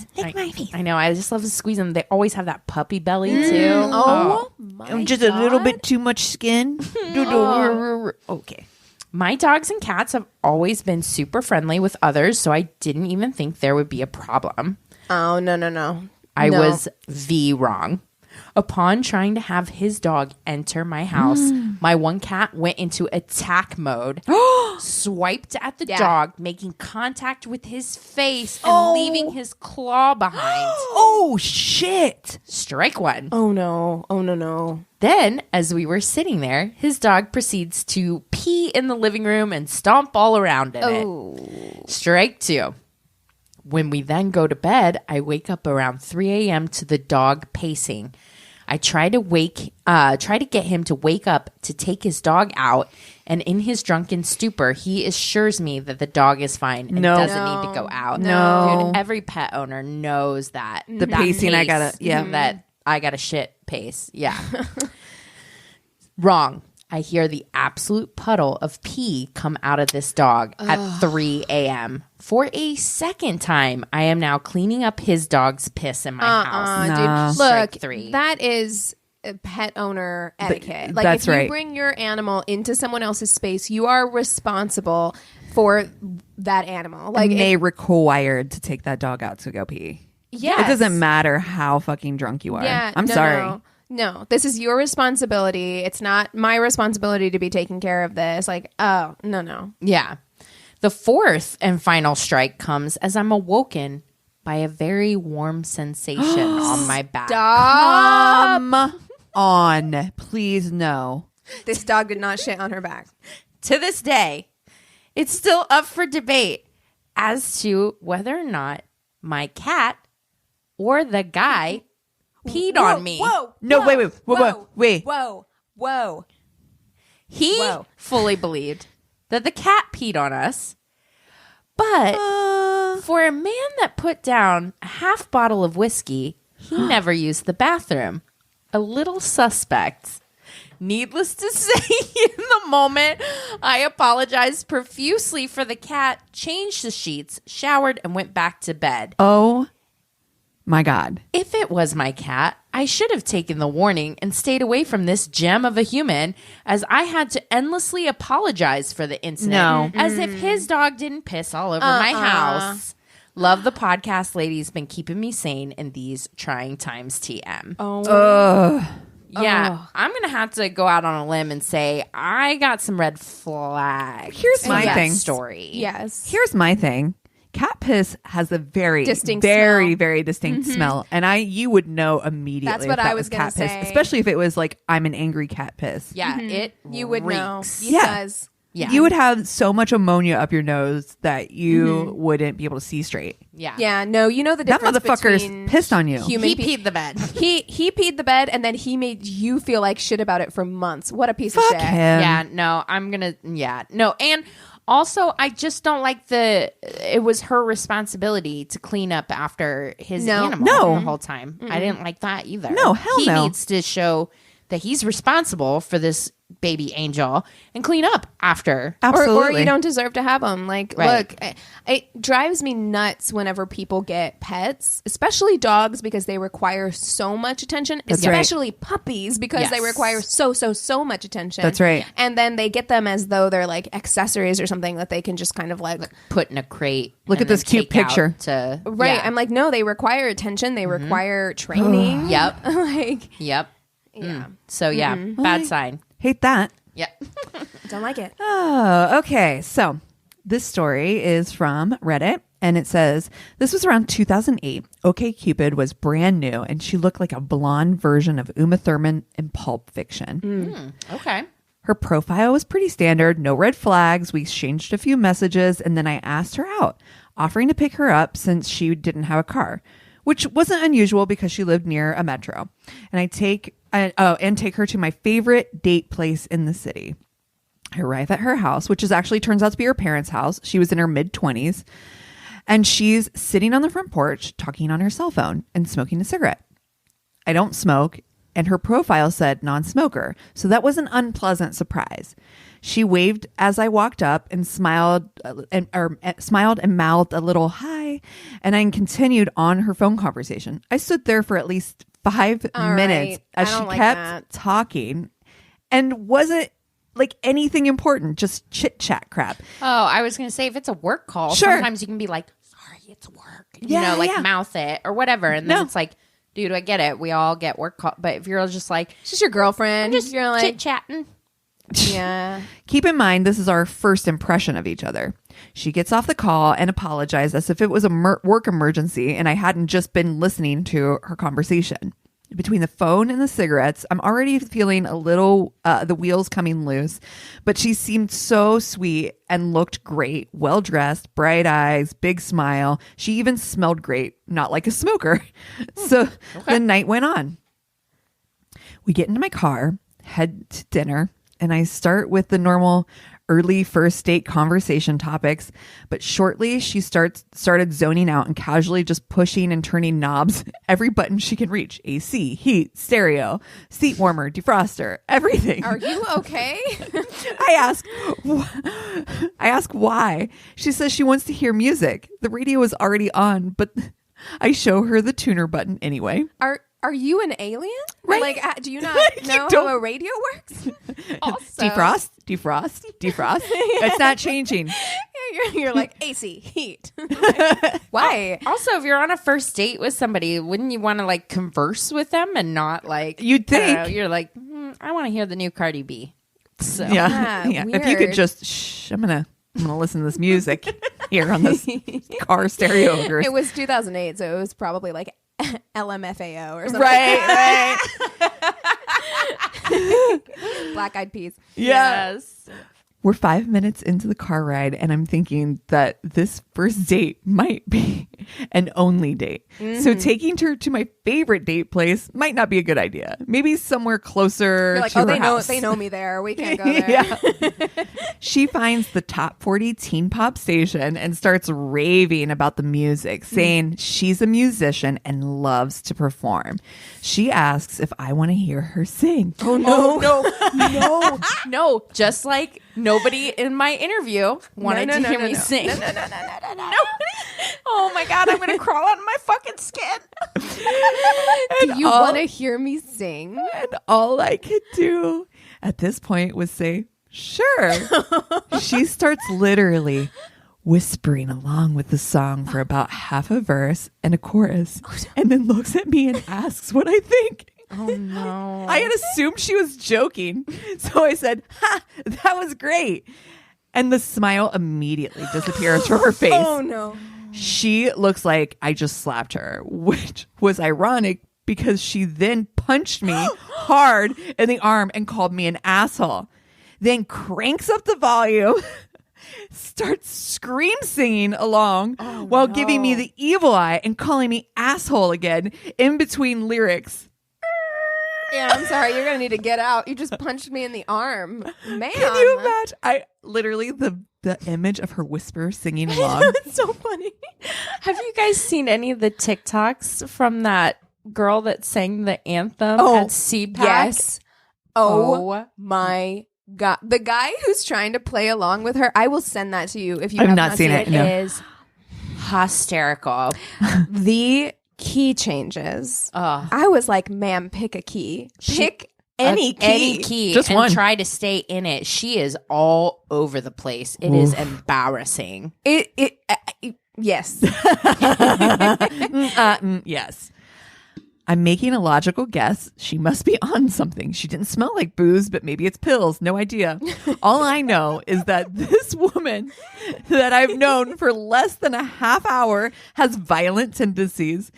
I know. I just love to squeeze them. They always have that puppy belly, too. Oh my Just a little God. bit too much skin. Okay. My dogs and cats have always been super friendly with others, so I didn't even think there would be a problem. Oh, no. I No. was wrong. Upon trying to have his dog enter my house, my one cat went into attack mode, swiped at the dog, making contact with his face and leaving his claw behind. Oh, shit. Strike one. Oh, no. Then, as we were sitting there, his dog proceeds to pee in the living room and stomp all around in it. Strike two. When we then go to bed, I wake up around 3 a.m. to the dog pacing. I try to get him to wake up to take his dog out, and in his drunken stupor, he assures me that the dog is fine and doesn't need to go out. No. Dude, every pet owner knows that. The pacing, I gotta, that I gotta shit pace. Yeah. Wrong. I hear the absolute puddle of pee come out of this dog at 3 a.m. For a second time, I am now cleaning up his dog's piss in my house. No. Dude, Strike look, 3. that is a pet owner etiquette. Like, that's if you right. bring your animal into someone else's space, you are responsible for that animal. Like, And they required to take that dog out to go pee. yes. It doesn't matter how fucking drunk you are. Yeah, I'm no, sorry. No, this is your responsibility. It's not my responsibility to be taking care of this. Like, oh, no. Yeah. The fourth and final strike comes as I'm awoken by a very warm sensation on my back. Come on. Please, no. This dog did not shit on her back. To this day, it's still up for debate as to whether or not my cat or the guy peed on me. No, wait. Whoa. He Whoa. fully believed that the cat peed on us. But for a man that put down a half bottle of whiskey, he never used the bathroom. A little suspect. Needless to say, in the moment, I apologized profusely for the cat, changed the sheets, showered, and went back to bed. Oh my God. If it was my cat, I should have taken the warning and stayed away from this gem of a human, as I had to endlessly apologize for the incident. No. As if his dog didn't piss all over my house. Love the podcast, ladies. Been keeping me sane in these trying times, TM. Ugh. Yeah, I'm going to have to go out on a limb and say I got some red flags. Here's in my that thing. story. Yes. Here's my thing. Cat piss has a very Distinct very, smell. very distinct smell. And you would know immediately. That's what if that I was gonna cat piss, say. especially if it was like, I'm an angry cat piss. Yeah, it You would know. reeks. Because Yeah. You would have so much ammonia up your nose that you wouldn't be able to see straight. Yeah. yeah, no, you know the That difference motherfucker's between pissed on you. human He pe- peed the bed. He peed the bed and then he made you feel like shit about it for months. What a piece of Fuck shit. him. Yeah, no, I'm gonna. Yeah, no, and also I just don't like it was her responsibility to clean up after his No. animal No. the whole time. I didn't like that either. No, hell he no. needs to show that he's responsible for this baby angel and clean up after. Absolutely. Or you don't deserve to have them. Like, Right. look, it drives me nuts whenever people get pets, especially dogs, because they require so much attention, That's right. especially puppies because they Yes. require so much attention. That's right. And then they get them as though they're like accessories or something that they can just kind of like Put in a crate. Look and at this then cute take out picture. To right. yeah. I'm like, no, they require attention. They require training. Yep. Like, Yep. yeah, So yeah, bad sign. Hate that. Yep. don't like it. Oh, okay. So this story is from Reddit and it says, this was around 2008. OkCupid was brand new and she looked like a blonde version of Uma Thurman in Pulp Fiction. Okay. Her profile was pretty standard, no red flags. We exchanged a few messages and then I asked her out, offering to pick her up since she didn't have a car, which wasn't unusual because she lived near a metro. And take her to my favorite date place in the city. I arrive at her house, which actually turns out to be her parents' house. She was in her mid-20s. And she's sitting on the front porch talking on her cell phone and smoking a cigarette. I don't smoke, and her profile said non-smoker, so that was an unpleasant surprise. She waved as I walked up and smiled and mouthed a little hi, and I continued on her phone conversation. I stood there for at least 5 All minutes right. as I she don't like kept that. talking, and wasn't like anything important, just chit chat crap. Oh, I was gonna say if it's a work call, Sure. sometimes you can be like, "Sorry, it's work," Yeah, like yeah. mouth it or whatever, and then No. it's like, "Dude, I get it. We all get work call." But if you're just like, It's just your girlfriend. just You're like, chit chatting, yeah. Keep in mind, this is our first impression of each other. She gets off the call and apologized as if it was a work emergency and I hadn't just been listening to her conversation. Between the phone and the cigarettes, I'm already feeling a little, the wheels coming loose, but she seemed so sweet and looked great, well dressed, bright eyes, big smile. She even smelled great, not like a smoker. So the night went on. We get into my car, head to dinner, and I start with the normal early first date conversation topics, but shortly she started zoning out and casually just pushing and turning knobs, every button she can reach. AC, heat, stereo, seat warmer, defroster, everything. Are you okay? I ask why. She says she wants to hear music. The radio is already on, but I show her the tuner button anyway. Are you an alien? Right. Like, do you not know don't- how a radio works? Also, Defrost. It's not changing. You're like AC, heat. Why? Also, if you're on a first date with somebody, wouldn't you want to like converse with them and not like You'd I don't know, think. you're like, I want to hear the new Cardi B. So Yeah. If you could weird. just shh, I'm gonna listen to this music here on this car stereo. It was 2008, so it was probably like LMFAO or something. right. Black Eyed Peas. yes. We're 5 minutes into the car ride, and I'm thinking that this first date might be an only date. So taking her to my favorite date place might not be a good idea. Maybe somewhere closer You're like, to oh, her they know house. they know me there. We can't go there. Yeah. She finds the top 40 teen pop station and starts raving about the music, saying she's a musician and loves to perform. She asks if I want to hear her sing. Oh no. Just like nobody in my interview wanted to hear me sing. No. Oh my god, I'm gonna crawl out of my fucking skin. Do you want to hear me sing? And all I could do at this point was say, sure. She starts literally whispering along with the song for about half a verse and a chorus, and then looks at me and asks what I think. Oh no. I had assumed she was joking. So I said, ha, that was great. And the smile immediately disappears from her face. Oh no. She looks like I just slapped her, which was ironic because she then punched me hard in the arm and called me an asshole. Then cranks up the volume, starts scream singing along while giving me the evil eye and calling me asshole again in between lyrics. Yeah, I'm sorry. You're gonna need to get out. You just punched me in the arm, man. Can you imagine? I literally the image of her whisper singing along. It's so funny. Have you guys seen any of the TikToks from that girl that sang the anthem Oh, at CPAC? Yes. Oh, Oh. my God. The guy who's trying to play along with her, I will send that to you if you I've have not seen it. It No. is hysterical. The key changes. Ugh. I was like, ma'am, pick a key. Pick any key. Any key. Just and one. try to stay in it. She is all over the place. It is embarrassing. Yes. Yes. I'm making a logical guess. She must be on something. She didn't smell like booze, but maybe it's pills. No idea. All I know is that this woman that I've known for less than a half hour has violent tendencies,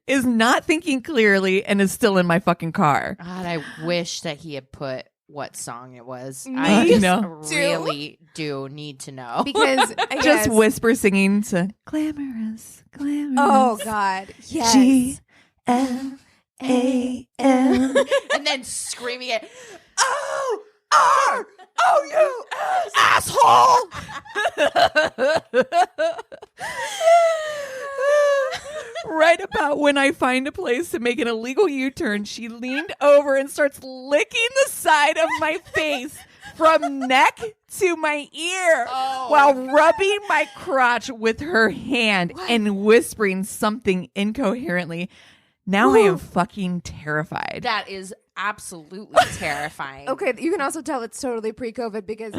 is not thinking clearly, and is still in my fucking car. God, I wish that he had put what song it was. Me I just know. really do need to know. Because Just yes. whisper singing to glamorous, glamorous. Oh God. Yes. G-L-A-M. and then screaming it. Asshole! Right about when I find a place to make an illegal U-turn, she leaned over and starts licking the side of my face from neck to my ear while rubbing my crotch with her hand and whispering something incoherently. Now I am fucking terrified. That is absolutely terrifying. Okay, you can also tell it's totally pre-COVID because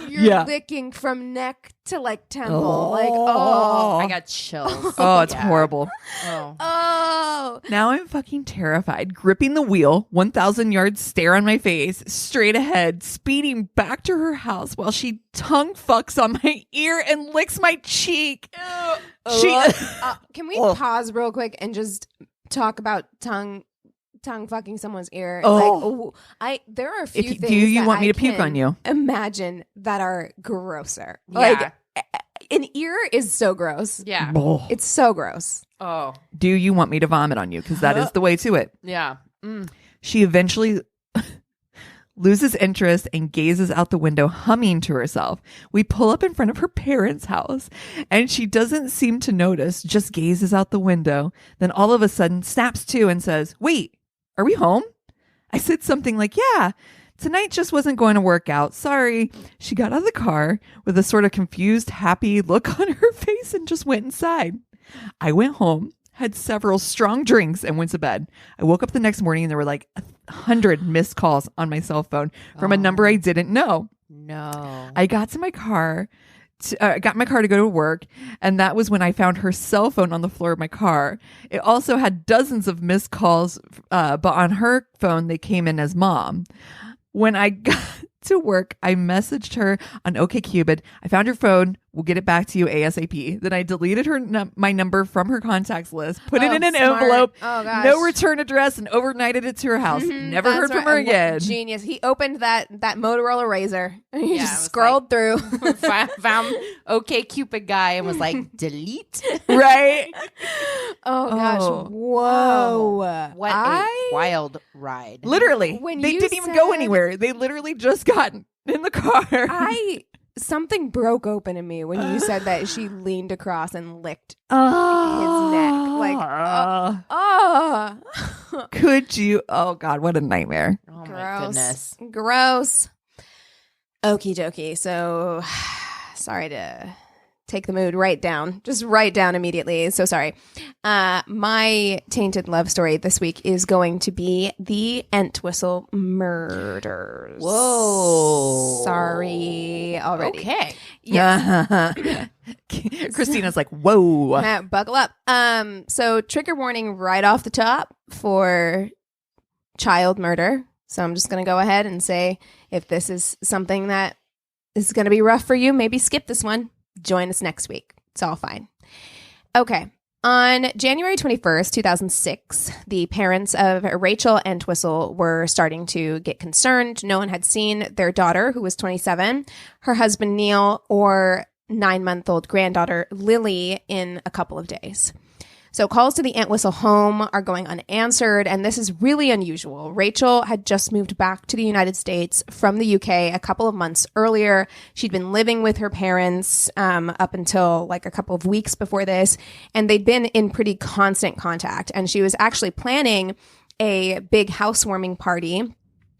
you're Yeah. licking from neck to like temple. Like, oh. I got chills. Oh, it's Yeah. horrible. Oh. Oh. Now I'm fucking terrified, gripping the wheel, 1,000 yard stare on my face, straight ahead, speeding back to her house while she tongue fucks on my ear and licks my cheek. She, Can we Ugh. pause real quick and just talk about tongue fucking someone's ear? Oh. There are a few if you, things do you that want me I to puke can on you? Imagine that are grosser. Yeah. Like an ear is so gross. Yeah. Oh. It's so gross. Oh. Do you want me to vomit on you? Because that is the way to it. Yeah. She eventually loses interest and gazes out the window, humming to herself. We pull up in front of her parents' house, and she doesn't seem to notice, just gazes out the window. Then all of a sudden snaps to and says, "Wait, are we home?" I said something like, "Yeah, tonight just wasn't going to work out. Sorry." She got out of the car with a sort of confused, happy look on her face and just went inside. I went home, had several strong drinks, and went to bed. I woke up the next morning and there were like 100 missed calls on my cell phone from a number I didn't know. No. I got to my car. Got my car to go to work, and that was when I found her cell phone on the floor of my car. It also had dozens of missed calls, but on her phone, they came in as mom. When I got to work, I messaged her on OkCupid. I found her phone. We'll get it back to you ASAP. Then I deleted her my number from her contacts list, put it in an smart. envelope, Oh, gosh. no return address, and overnighted it to her house. Never heard from her again. Genius. He opened that Motorola Razor and he Yeah, it just was scrolled through. Found OkCupid guy and was like, delete. Right? Oh gosh. Oh. Whoa. What a wild ride. Literally. When They you didn't even go said- anywhere. They literally just got in the car. Something broke open in me when you said that she leaned across and licked Oh, his neck. Like, oh. could you? Oh God, what a nightmare! Oh my Gross. goodness. Gross. Okie dokie. So sorry to take the mood right down. Just right down immediately. So sorry. My tainted love story this week is going to be the Entwistle murders. Whoa. Sorry already. Okay. Yes. Christina's like, whoa. Buckle up. So trigger warning right off the top for child murder. So I'm just going to go ahead and say if this is something that is going to be rough for you, maybe skip this one. Join us next week. It's all fine. Okay. On January 21st, 2006, the parents of Rachel Entwistle were starting to get concerned. No one had seen their daughter, who was 27, her husband, Neil, or 9-month-old granddaughter, Lily, in a couple of days. So calls to the Entwistle home are going unanswered, and this is really unusual. Rachel had just moved back to the United States from the UK a couple of months earlier. She'd been living with her parents up until like a couple of weeks before this, and they'd been in pretty constant contact. And she was actually planning a big housewarming party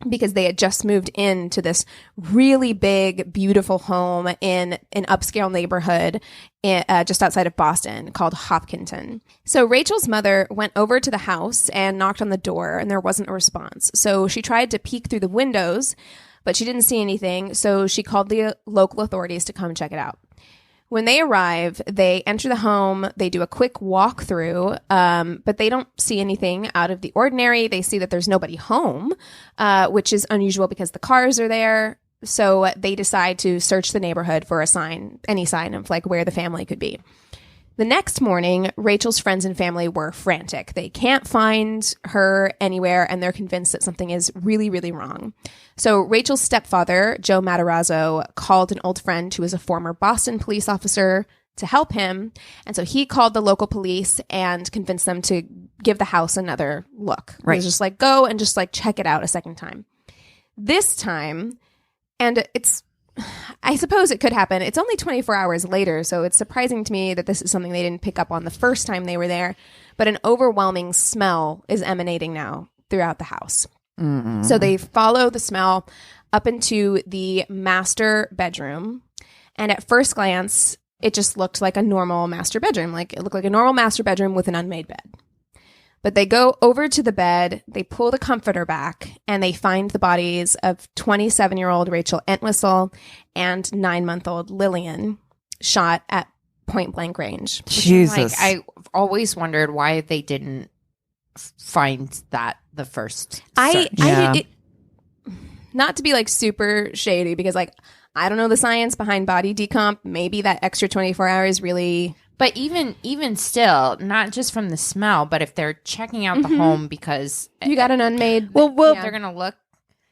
because they had just moved into this really big, beautiful home in an upscale neighborhood just outside of Boston called Hopkinton. So Rachel's mother went over to the house and knocked on the door, and there wasn't a response. So she tried to peek through the windows, but she didn't see anything. So she called the local authorities to come check it out. When they arrive, they enter the home, they do a quick walkthrough, but they don't see anything out of the ordinary. They see that there's nobody home, which is unusual because the cars are there. So they decide to search the neighborhood for any sign of like where the family could be. The next morning, Rachel's friends and family were frantic. They can't find her anywhere, and they're convinced that something is really, really wrong. So Rachel's stepfather, Joe Matarazzo, called an old friend who was a former Boston police officer to help him. And so he called the local police and convinced them to give the house another look. Right. He was just like, go and just like check it out a second time. This time, and I suppose it could happen. It's only 24 hours later, so it's surprising to me that this is something they didn't pick up on the first time they were there. But an overwhelming smell is emanating now throughout the house. Mm-hmm. So they follow the smell up into the master bedroom. And at first glance, it just looked like a normal master bedroom. Like it looked like a normal master bedroom with an unmade bed. But they go over to the bed, they pull the comforter back, and they find the bodies of 27-year-old Rachel Entwistle and 9-month-old Lillian shot at point blank range. Jesus. Like, I've always wondered why they didn't find that the first search. Not to be like super shady, because like I don't know the science behind body decomp. Maybe that extra 24 hours really... But even still, not just from the smell, but if they're checking out the home because you got an unmade... Well, they're going to look...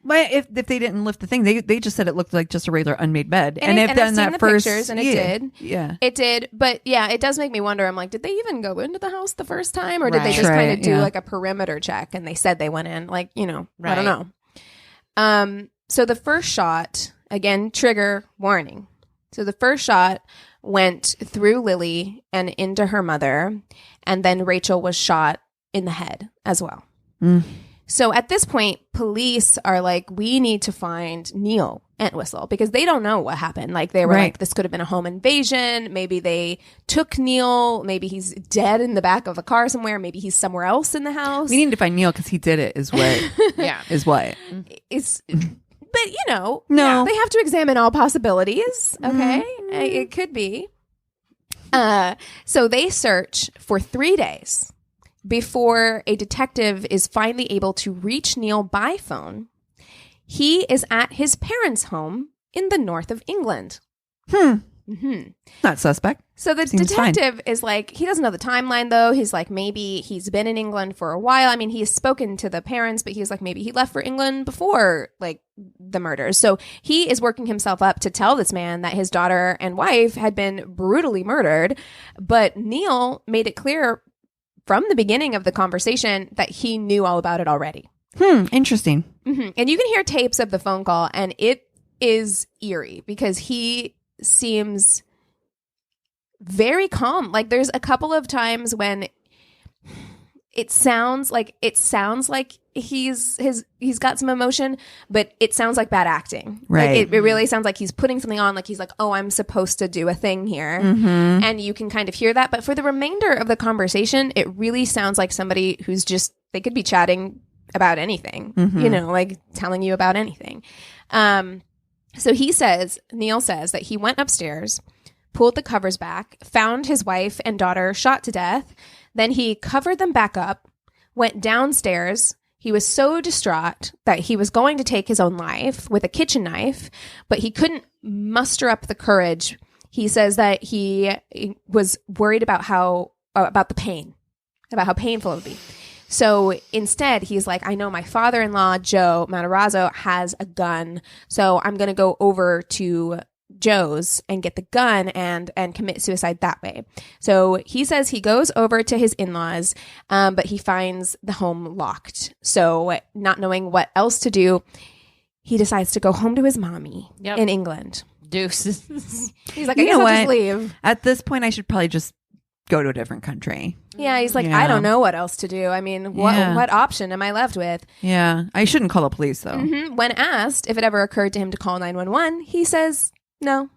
But if they didn't lift the thing, they just said it looked like just a regular unmade bed. And if I've then seen that the first pictures, and it did. Yeah. It did. But yeah, it does make me wonder. I'm like, did they even go into the house the first time? Or did they Right. just kind of Right, do yeah. like a perimeter check and they said they went in? Like, I don't Right. know. So the first shot, again, trigger warning. So the first shot went through Lily and into her mother, and then Rachel was shot in the head as well. So at this point, police are like, we need to find Neil Entwistle because they don't know what happened. Like they were Right. like, this could have been a home invasion. Maybe they took Neil. Maybe he's dead in the back of a car somewhere. Maybe he's somewhere else in the house. We need to find Neil because he did it. Is what? Yeah. Is what? It's, but you know, No. they have to examine all possibilities. Okay, it could be. So they search for 3 days before a detective is finally able to reach Neil by phone. He is at his parents' home in the north of England. Not suspect. So the Seems fine. detective is like, he doesn't know the timeline though. He's like, maybe he's been in England for a while. I mean, he's spoken to the parents, but he's like, maybe he left for England before like the murders. So he is working himself up to tell this man that his daughter and wife had been brutally murdered. But Neil made it clear from the beginning of the conversation that he knew all about it already. Interesting. And you can hear tapes of the phone call, and it is eerie because he seems very calm. Like there's a couple of times when it sounds like he's got some emotion, but it sounds like bad acting. Right. Like it really sounds like he's putting something on, like he's like, oh, I'm supposed to do a thing here. And you can kind of hear that. But for the remainder of the conversation, it really sounds like somebody who's just, they could be chatting about anything, you know, like telling you about anything. So Neil says that he went upstairs, pulled the covers back, found his wife and daughter shot to death. Then he covered them back up, went downstairs. He was so distraught that he was going to take his own life with a kitchen knife, but he couldn't muster up the courage. He says that he was worried about about the pain, about how painful it would be. So instead, he's like, I know my father-in-law, Joe Matarazzo, has a gun. So I'm going to go over to Joe's and get the gun and commit suicide that way. So he says he goes over to his in-laws, but he finds the home locked. So not knowing what else to do, he decides to go home to his mommy in England. Deuces. He's like, I guess I'll just leave. At this point, I should probably just go to a different country. Yeah, he's like, Yeah. I don't know what else to do. I mean, what option am I left with? Yeah. I shouldn't call the police, though. When asked if it ever occurred to him to call 911, he says no.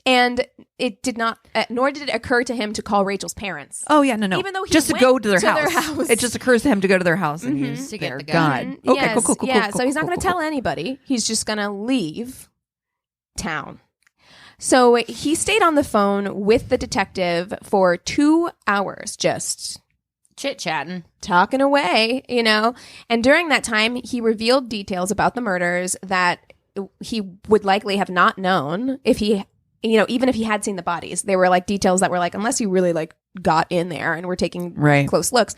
And it did not, nor did it occur to him to call Rachel's parents. Oh, yeah. No. Even though he just to went go to their to their house. house. It just occurs to him to go to their house and use To get their the gun. gun. Okay, Yes, cool. yeah, cool, so he's not cool, going to cool, tell anybody. He's just going to leave town. So he stayed on the phone with the detective for 2 hours, just Chit-chatting. talking away, you know. And during that time, he revealed details about the murders that he would likely have not known if he, you know, even if he had seen the bodies. They were like details that were like, unless you really like got in there and were taking Right. close looks.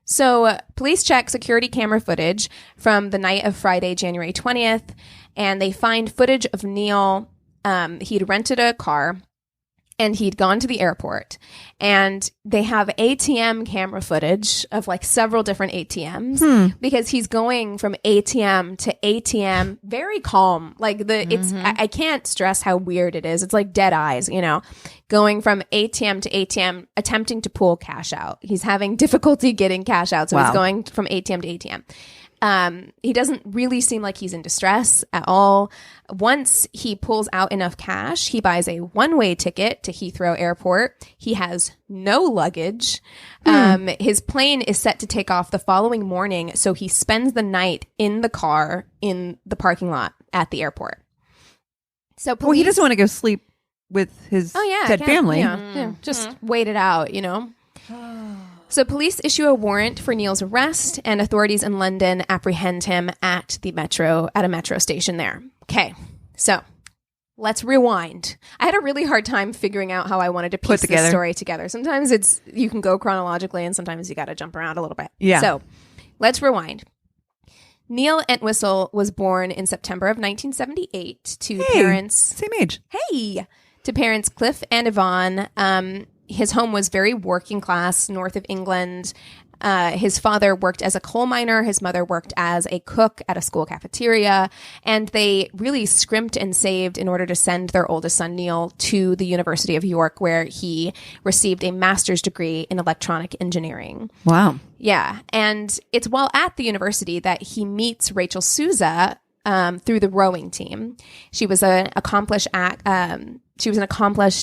So police check security camera footage from the night of Friday, January 20th, and they find footage of Neil. He'd rented a car and he'd gone to the airport, and they have ATM camera footage of like several different ATMs because he's going from ATM to ATM, very calm. Like I can't stress how weird it is. It's like dead eyes, you know, going from ATM to ATM, attempting to pull cash out. He's having difficulty getting cash out. So Wow. he's going from ATM to ATM. He doesn't really seem like he's in distress at all. Once he pulls out enough cash, he buys a one-way ticket to Heathrow Airport. He has no luggage. His plane is set to take off the following morning, so he spends the night in the car in the parking lot at the airport. So Well, he doesn't want to go sleep with his dead can't- family. yeah, just wait it out, you know. So police issue a warrant for Neil's arrest, and authorities in London apprehend him at a metro station there. Okay, so let's rewind. I had a really hard time figuring out how I wanted to piece this together. story together. Sometimes you can go chronologically, and sometimes you got to jump around a little bit. Yeah. So let's rewind. Neil Entwistle was born in September of 1978 to parents. Same age. To parents Cliff and Yvonne. His home was very working class, north of England. His father worked as a coal miner. His mother worked as a cook at a school cafeteria. And they really scrimped and saved in order to send their oldest son, Neil, to the University of York, where he received a master's degree in electronic engineering. Wow. Yeah. And it's while at the university that he meets Rachel Souza through the rowing team. She was an accomplished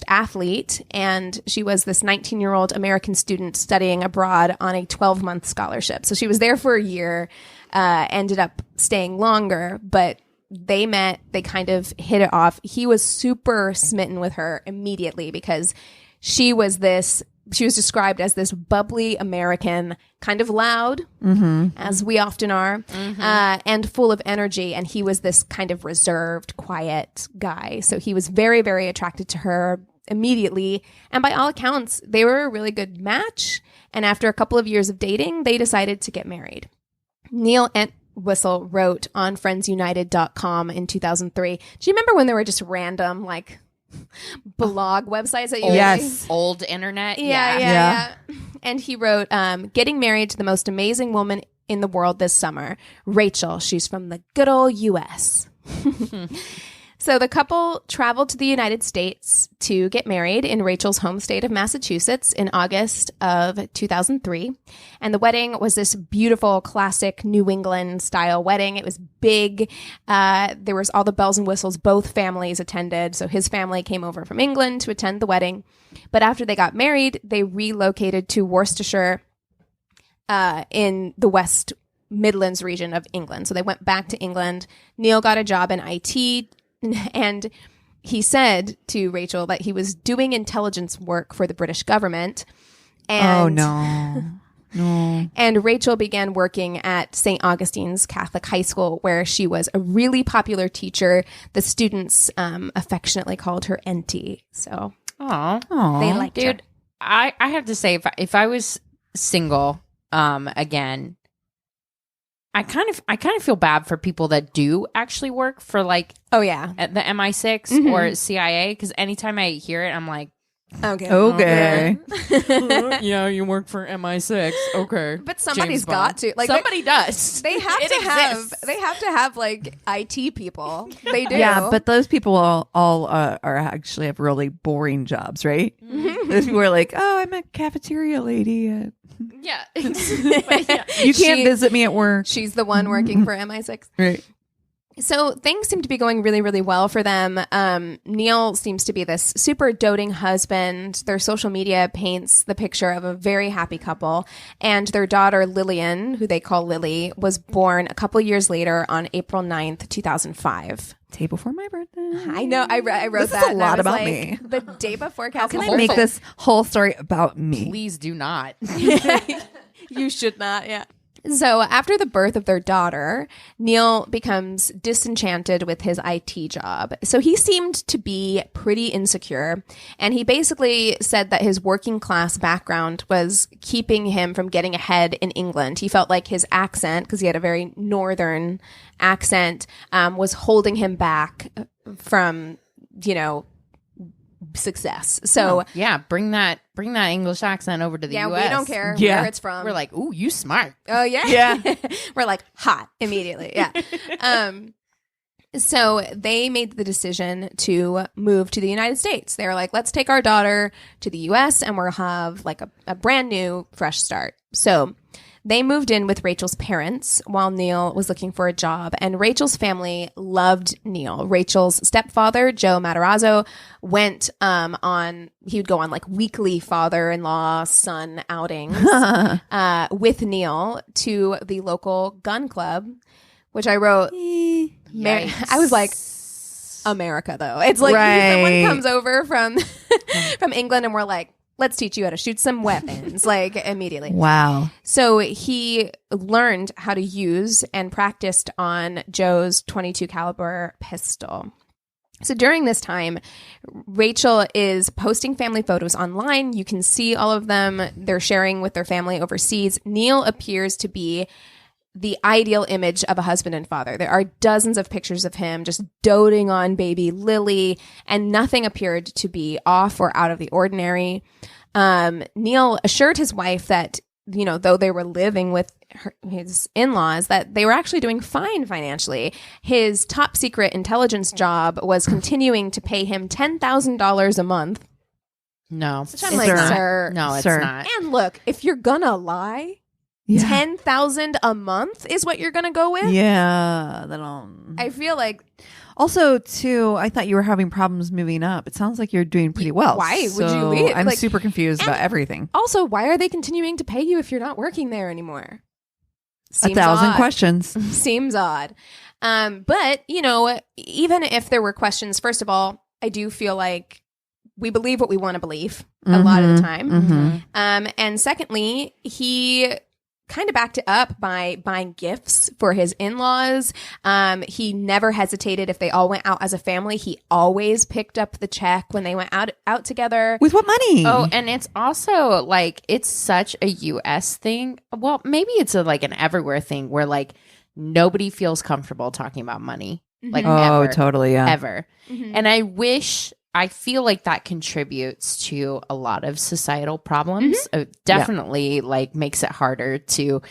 athlete, and she was this 19-year-old American student studying abroad on a 12-month scholarship. So she was there for a year, ended up staying longer, but they met, they kind of hit it off. He was super smitten with her immediately because she was described as this bubbly American, kind of loud, as we often are, and full of energy. And he was this kind of reserved, quiet guy. So he was very, very attracted to her immediately. And by all accounts, they were a really good match. And after a couple of years of dating, they decided to get married. Neil Entwistle wrote on friendsunited.com in 2003. Do you remember when there were just random, like, blog websites that you Yes. Old internet. Yeah. And he wrote, getting married to the most amazing woman in the world this summer, Rachel. She's from the good old U.S. So the couple traveled to the United States to get married in Rachel's home state of Massachusetts in August of 2003. And the wedding was this beautiful, classic New England style wedding. It was big. There was all the bells and whistles. Both families attended. So his family came over from England to attend the wedding. But after they got married, they relocated to Worcestershire in the West Midlands region of England. So they went back to England. Neil got a job in IT. And he said to Rachel that he was doing intelligence work for the British government. And, No. And Rachel began working at St. Augustine's Catholic High School, where she was a really popular teacher. The students affectionately called her Auntie. So they liked her. Dude, I have to say, if I was single again, I kind of feel bad for people that do actually work for, like, at the MI6 or CIA, because anytime I hear it, I'm like, okay. yeah, you work for MI6. Okay, but somebody's got to, like, somebody does. They have to have like IT people. They do. Yeah, but those people all are actually have really boring jobs, right? Those people are like, oh, I'm a cafeteria lady. Yeah. You can't visit me at work. She's the one working for MI6. Right. So things seem to be going really, really well for them. Neil seems to be this super doting husband. Their social media paints the picture of a very happy couple. And their daughter, Lillian, who they call Lily, was born a couple years later on April 9th, 2005. Day before my birthday. I know. I wrote This is that. a lot about me. The day before. How can I make this whole story about me? Please do not. You should not, yeah. So after the birth of their daughter, Neil becomes disenchanted with his IT job. So he seemed to be pretty insecure. And he basically said that his working class background was keeping him from getting ahead in England. He felt like his accent, because he had a very northern accent, was holding him back from, success. So yeah, bring that English accent over to the US. We don't care Yeah. where it's from. We're like, ooh, you smart. Oh yeah. Yeah. We're like hot immediately. Yeah. So they made the decision to move to the United States. They were like, let's take our daughter to the US and we'll have like a brand new fresh start. So they moved in with Rachel's parents while Neil was looking for a job, and Rachel's family loved Neil. Rachel's stepfather, Joe Matarazzo, he would go on like weekly father-in-law son outings with Neil to the local gun club, which I wrote. I was like, America, though. It's like someone comes over from England and we're like, let's teach you how to shoot some weapons, like immediately. Wow. So he learned how to use and practiced on Joe's .22 caliber pistol. So during this time, Rachel is posting family photos online. You can see all of them. They're sharing with their family overseas. Neil appears to be the ideal image of a husband and father. There are dozens of pictures of him just doting on baby Lily, and nothing appeared to be off or out of the ordinary. Neil assured his wife that though they were living with his in-laws, that they were actually doing fine financially. His top secret intelligence job was continuing to pay him $10,000 a month. No. Which I'm like, sir. No, it's Sir. not. And look, if you're gonna lie, Yeah. 10,000 a month is what you're gonna go with? Yeah. I feel like, Also, too, I thought you were having problems moving up. It sounds like you're doing pretty well. Why would you So leave? I'm Like- super confused about everything. also, why are they continuing to pay you if you're not working there anymore? 1,000 odd. questions. Seems odd. But, even if there were questions, first of all, I do feel like we believe what we want to believe a lot of the time. Mhm. And secondly, he kind of backed it up by buying gifts for his in-laws. He never hesitated if they all went out as a family. He always picked up the check when they went out together. With what money? Oh, and it's also like it's such a US thing. Well, maybe it's like an everywhere thing where like nobody feels comfortable talking about money. Like oh, ever. totally. Yeah. Ever. And I feel like that contributes to a lot of problems. It definitely like makes it harder to,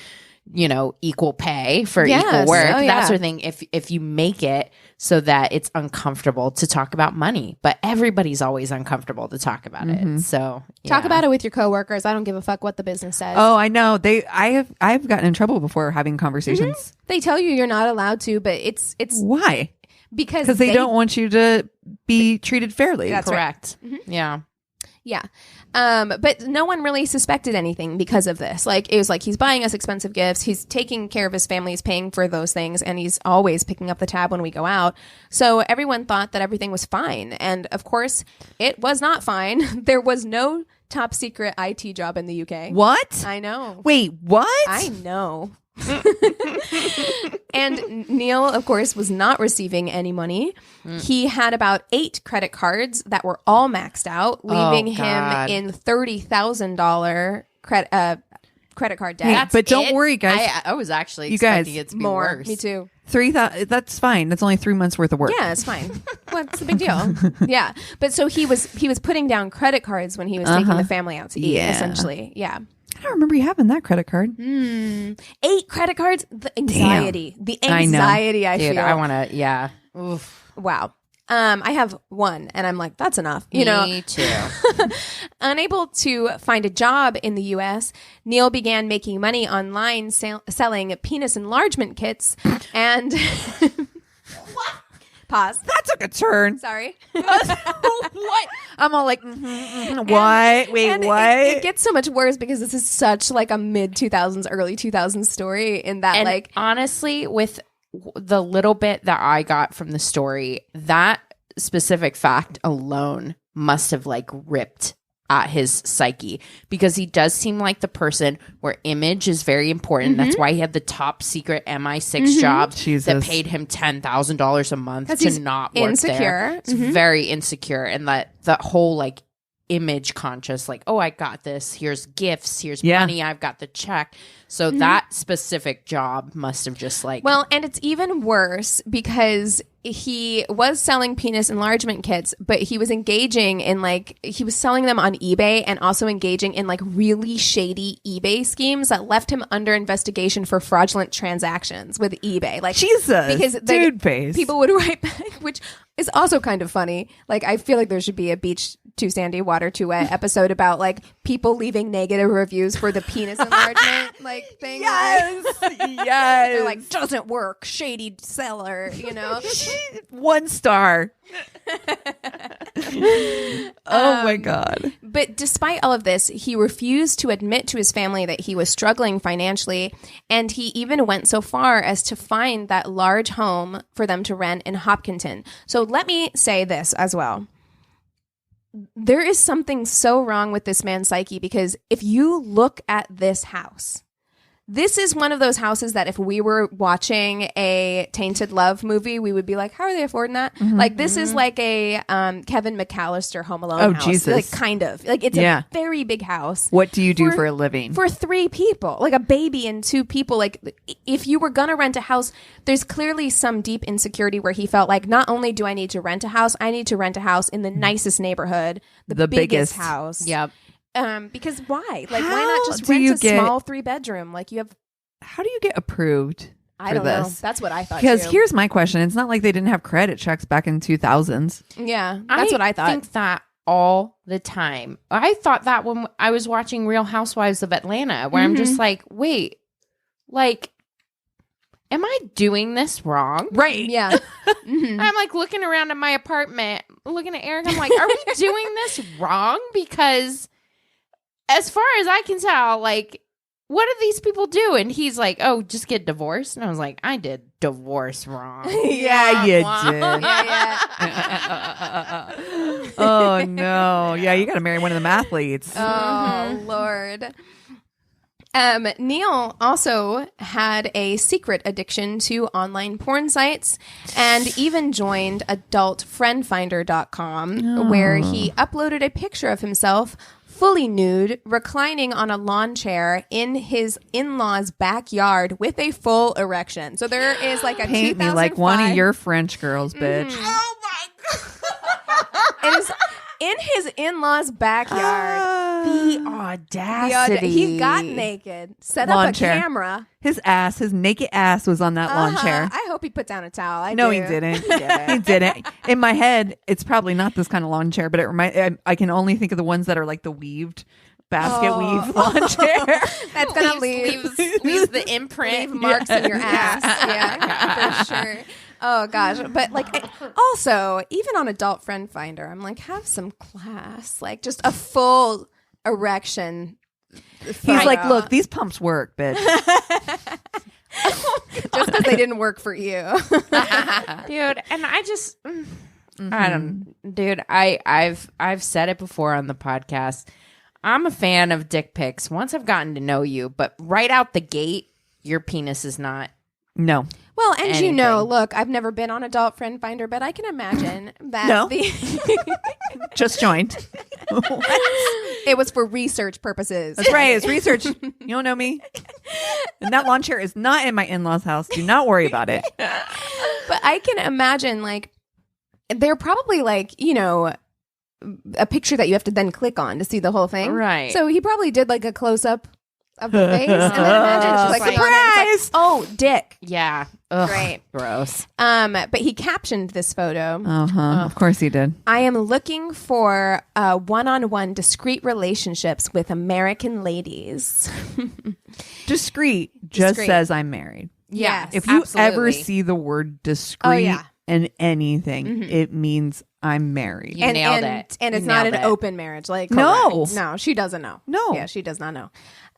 equal pay for Yes. equal work. Oh, yeah. That sort of thing. If you make it so that it's uncomfortable to talk about money, but everybody's always uncomfortable to talk about it. So Talk about it with your coworkers. I don't give a fuck what the business says. Oh, I know. I've gotten in trouble before having conversations. They tell you you're not allowed to, but it's Why? because Because they don't want you to be treated fairly. That's right. Correct. Yeah. Yeah. But no one really suspected anything because of this. Like, it was like, he's buying us expensive gifts. He's taking care of his family. He's paying for those things. And he's always picking up the tab when we go out. So everyone thought that everything was fine. And of course, it was not fine. There was no top secret IT job in the UK. What? I know. Wait, what? I know. And Neil, of course, was not receiving any money. He had about 8 credit cards that were all maxed out, leaving him God. in $30,000 credit card debt. Hey, but don't worry, guys. I was actually You guys, expecting it to be More. worse. Me too. 3,000. That's fine. That's only 3 months worth of work. Yeah, it's fine. What's the big deal? Yeah. But so he was putting down credit cards when he was taking the family out to eat, Yeah. essentially. Yeah. I don't remember you having that credit card. 8 credit cards. The anxiety. The I know. anxiety I Dude, feel. I want to, yeah. Oof. Wow. I have 1 and I'm like, that's enough. Me too. Unable to find a job in the US, Neil began making money online selling penis enlargement kits and Pause. That took a turn. Sorry. What? I'm all like, what? Wait, And what? It gets so much worse because this is such like a mid 2000s, early 2000s story in that And like honestly, with the little bit that I got from the story, that specific fact alone must have like ripped at his psyche, because he does seem like the person where image is very important. That's why he had the top secret MI6 job that Jesus. paid him $10,000 a month 'Cause to he's not work insecure. there. It's very insecure, and that whole like image conscious, like, oh, I got this. Here's gifts. Here's Yeah. money. I've got the check. So that specific job must have just like Well, and it's even worse because he was selling penis enlargement kits, but he was engaging in like, he was selling them on eBay and also engaging in like really shady eBay schemes that left him under investigation for fraudulent transactions with eBay. Like, Jesus. because Dude face. people would write back, which is also kind of funny. Like, I feel like there should be a beach too sandy, water too wet episode about like people leaving negative reviews for the penis enlargement like thing. Yes. They're Yes. like, doesn't work, shady seller, you know? 1 star. Oh my God. But despite all of this, he refused to admit to his family that he was struggling financially. And he even went so far as to find that large home for them to rent in Hopkinton. So let me say this as well. There is something so wrong with this man's psyche, because if you look at this house, this is one of those houses that if we were watching a Tainted Love movie, we would be like, how are they affording that? Like, this is like a Kevin McAllister Home Alone Oh, house. Jesus. Like, kind of. Like, it's Yeah. a very big house. What do you do for a living? For 3 people, like a baby and 2 people. Like, if you were going to rent a house, there's clearly some deep insecurity where he felt like, not only do I need to rent a house, I need to rent a house in the nicest neighborhood, the biggest biggest. house. Yep. Because why? Like, why How not just do rent you a get- small 3-bedroom? Like, you have. How do you get approved? I for don't know. this? That's what I thought. Because too. here's my question: it's not like they didn't have credit checks back in 2000s. Yeah, that's what I thought. think that all the time. I thought that when I was watching Real Housewives of Atlanta, where I'm just like, wait, like, am I doing this wrong? Right? Yeah. Mhm. I'm like looking around at my apartment, looking at Eric. I'm like, are we doing this wrong? Because as far as I can tell, like, what do these people do? And he's like, oh, just get divorced. And I was like, I did divorce wrong. Yeah, you did. Yeah, Oh no! Yeah, you got to marry one of the mathletes. Oh Lord. Neil also had a secret addiction to online porn sites and even joined adultfriendfinder.com where he uploaded a picture of himself fully nude, reclining on a lawn chair in his in-laws' backyard with a full erection. So there is like a Paint me like one of 2005 your French girls, bitch. Oh my It is in his in-laws' backyard. The The audacity. he got naked, set Lawn up a chair. camera. His naked ass was on that lawn chair. I hope he put down a towel. I No, do. he didn't. He didn't. In my head, it's probably not this kind of lawn chair, but I can only think of the ones that are like the weaved basket weave lawn chair. That's gonna leave leaves the imprint. marks in your ass. Yeah, for sure. Oh gosh, but like also even on Adult Friend Finder, I'm like, have some class, like just a full erection. He's like, look, these pumps work, bitch. just because they didn't work for you. Dude, and I just I don't dude, I've said it before on the podcast. I'm a fan of dick pics once I've gotten to know you, but right out the gate, your penis is not. No. Well, and you know, Anything. look, I've never been on Adult Friend Finder, but I can imagine that No. the Just joined. it was for research purposes. That's right. It's research. You don't know me. And that lawn chair is not in my in-laws' house. Do not worry about it. But I can imagine, like, they're probably like, you know, a picture that you have to then click on to see the whole thing. Right. So he probably did like a close up of the face, and then imagine she's like, Surprise! click on it, it's like, oh, dick. Yeah. Ugh, Great. Gross. But he captioned this photo. Uh-huh. Of course he did. I am looking for one-on-one discreet relationships with American ladies. Discreet just Discreet. says I'm married. Yes. If you absolutely. ever see the word discreet Oh, yeah. in anything, it means I'm married. You nailed it. And it's You not an nailed it. open marriage. Like, No. correct. No, she doesn't know. No. Yeah, she does not know.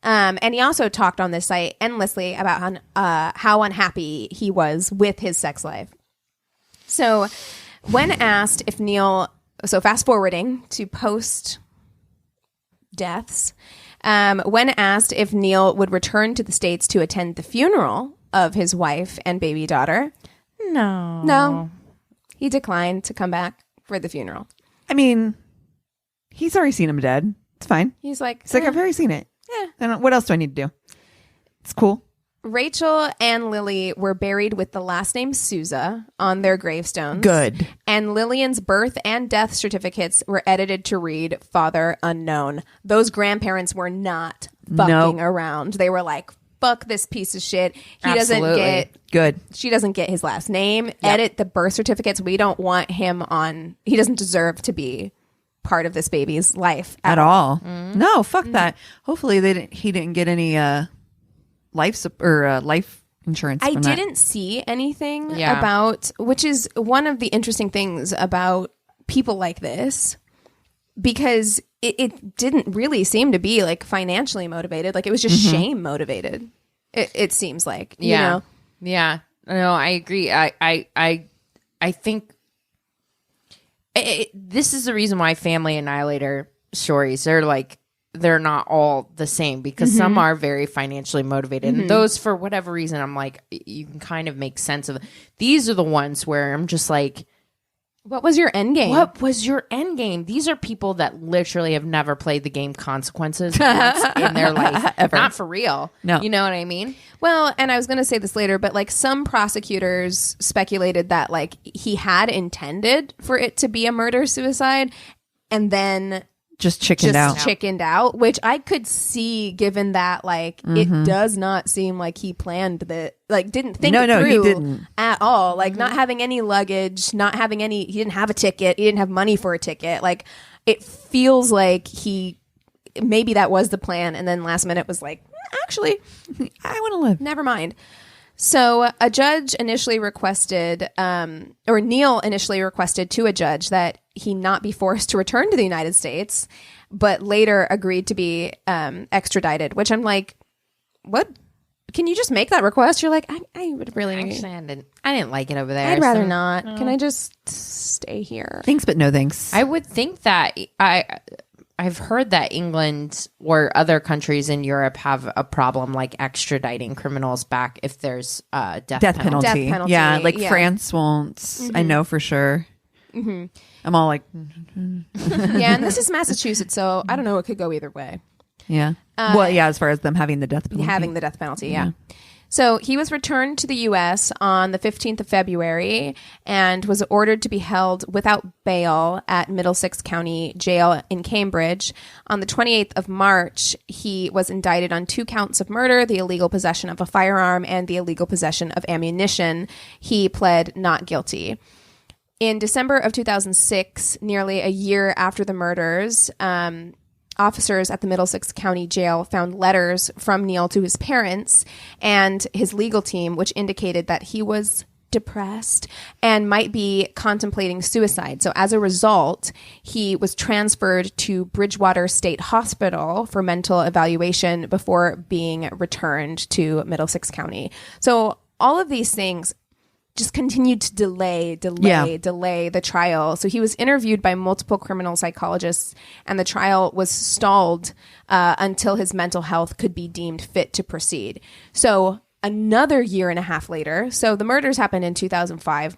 And he also talked on this site endlessly about how unhappy he was with his sex life. So when asked if Neil, so fast forwarding to post deaths, when asked if Neil would return to the States to attend the funeral of his wife and baby daughter, no, he declined to come back for the funeral. I mean, he's already seen him dead. It's fine. He's like, It's like, I've already seen it. Yeah. I don't, what else do I need to do? It's cool. Rachel and Lily were buried with the last name Souza on their gravestones. Good. And Lillian's birth and death certificates were edited to read Father Unknown. Those grandparents were not fucking around. They were like, fuck this piece of shit. Absolutely. Good. She doesn't get his last name. Edit the birth certificates. We don't want him on. He doesn't deserve to be part of this baby's life At all. No, fuck that. Hopefully he didn't get any life insurance. I from that. didn't see anything Yeah. about, which is one of the interesting things about people like this, because it didn't really seem to be like financially motivated. Like it was just shame motivated. It seems like, you know? Yeah. No, I agree. I think this is the reason why Family Annihilator stories are like, they're not all the same, because some are very financially motivated, and those, for whatever reason, I'm like, you can kind of make sense of. These are the ones where I'm just like, What was your end game? what was your end game? These are people that literally have never played the game Consequences once in their life. Ever. Not for real. No. You know what I mean? Well, and I was going to say this later, but like some prosecutors speculated that like he had intended for it to be a murder suicide and then just chickened out. chickened out, which I could see given that like it does not seem like he planned the didn't think it through he didn't at all. Like not having any luggage, not having any, he didn't have a ticket, he didn't have money for a ticket. Like it feels like maybe that was the plan, and then last minute was like, actually, I want to live. never mind. So a judge initially requested, or Neil initially requested to a judge that he not be forced to return to the United States, but later agreed to be extradited, which I'm like, what? Can you just make that request? You're like, I would really... Actually, I didn't like it over there. I'd rather not. Can I just stay here? Thanks, but no thanks. I would think that I've heard that England or other countries in Europe have a problem like extraditing criminals back if there's a death penalty. Death penalty, Yeah, like yeah. France won't. I know for sure. I'm all like, Yeah, and this is Massachusetts, so I don't know. It could go either way. yeah. Well, yeah, as far as them having the death penalty. Having the death penalty, yeah. So he was returned to the U.S. on the 15th of February and was ordered to be held without bail at Middlesex County Jail in Cambridge. On the 28th of March, he was indicted on 2 counts of murder, the illegal possession of a firearm, and the illegal possession of ammunition. He pled not guilty. In December of 2006, nearly a year after the murders, officers at the Middlesex County Jail found letters from Neil to his parents and his legal team, which indicated that he was depressed and might be contemplating suicide. So as a result, he was transferred to Bridgewater State Hospital for mental evaluation before being returned to Middlesex County. So all of these things just continued to delay the trial. So he was interviewed by multiple criminal psychologists, and the trial was stalled until his mental health could be deemed fit to proceed. So another year and a half later, so the murders happened in 2005.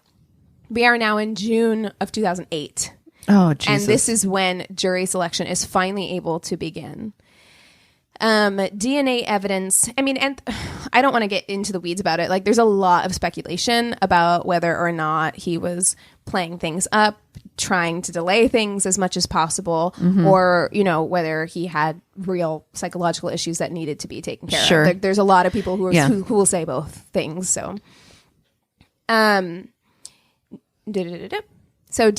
We are now in June of 2008. Oh, Jesus. And this is when jury selection is finally able to begin. DNA evidence. I mean, and I don't want to get into the weeds about it. Like, there's a lot of speculation about whether or not he was playing things up, trying to delay things as much as possible, or, you know, whether he had real psychological issues that needed to be taken care Sure. of. There's a lot of people who will say both things. So, so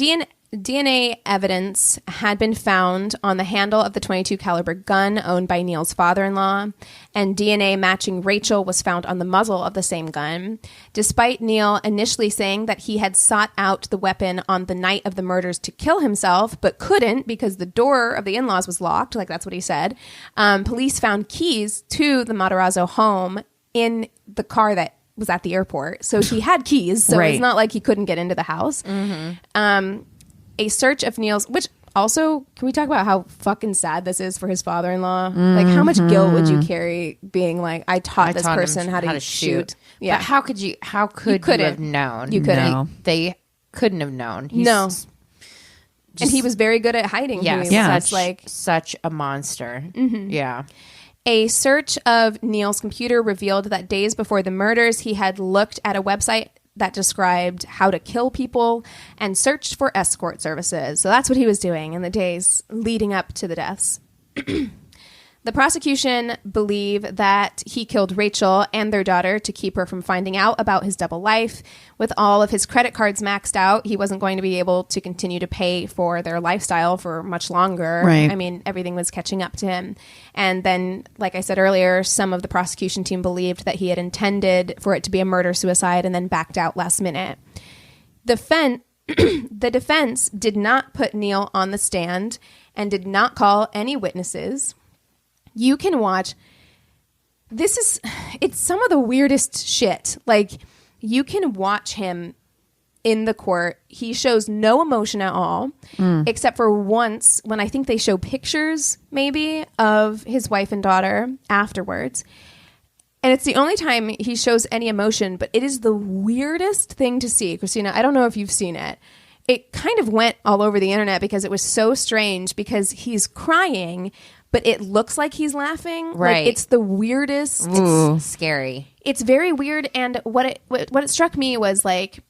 DNA evidence had been found on the handle of the .22 caliber gun owned by Neil's father-in-law, and DNA matching Rachel was found on the muzzle of the same gun. Despite Neil initially saying that he had sought out the weapon on the night of the murders to kill himself, but couldn't because the door of the in-laws was locked, like that's what he said, police found keys to the Matarazzo home in the car that was at the airport. So he had keys, so Right. it's not like he couldn't get into the house. A search of Neil's, which also, can we talk about how fucking sad this is for his father-in-law? Like, how much guilt would you carry being like, I taught this him person how to shoot. Yeah. But how could you have known? You couldn't. No. They couldn't have known. No. And he was very good at hiding. who he was. That's such a monster. Yeah. A search of Neil's computer revealed that days before the murders, he had looked at a website that described how to kill people and searched for escort services. So that's what he was doing in the days leading up to the deaths. The prosecution believe that he killed Rachel and their daughter to keep her from finding out about his double life. With all of his credit cards maxed out, he wasn't going to be able to continue to pay for their lifestyle for much longer. Right. I mean, everything was catching up to him. And then, like I said earlier, some of the prosecution team believed that he had intended for it to be a murder-suicide and then backed out last minute. The defense did not put Neil on the stand and did not call any witnesses. You can watch. It's some of the weirdest shit. Like, you can watch him in the court. He shows no emotion at all, except for once when I think they show pictures maybe of his wife and daughter afterwards. And it's the only time he shows any emotion, but it is the weirdest thing to see. Christina, I don't know if you've seen it. It kind of went all over the internet because it was so strange, because he's crying, but it looks like he's laughing. Right. Like, it's the weirdest. It's scary. It's very weird. And what it struck me was, like,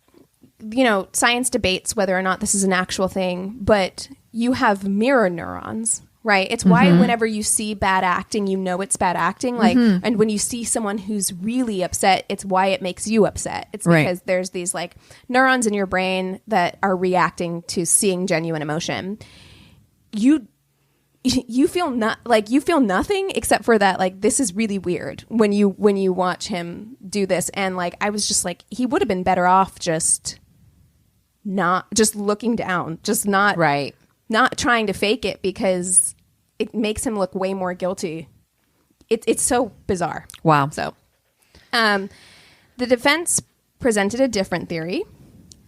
you know, science debates whether or not this is an actual thing, but you have mirror neurons. Right. It's why whenever you see bad acting, you know it's bad acting. Like, and when you see someone who's really upset, it's why it makes you upset. It's Right. because there's these like neurons in your brain that are reacting to seeing genuine emotion. You feel you feel nothing except for that. Like, this is really weird when you watch him do this. And like, I was just like, he would have been better off just looking down, just not trying to fake it, because it makes him look way more guilty. It's so bizarre. Wow. So, the defense presented a different theory,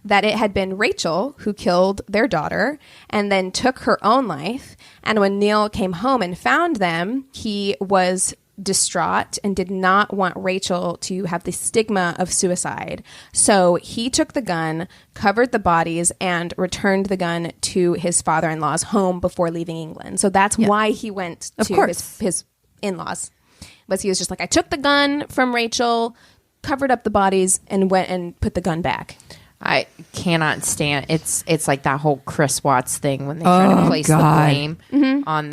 that it had been Rachel who killed their daughter and then took her own life. And when Neil came home and found them, he was distraught and did not want Rachel to have the stigma of suicide. So he took the gun, covered the bodies, and returned the gun to his father-in-law's home before leaving England. So that's why he went to his in-laws. But he was just like, I took the gun from Rachel, covered up the bodies, and went and put the gun back. I cannot stand it's like that whole Chris Watts thing when they try to place the blame on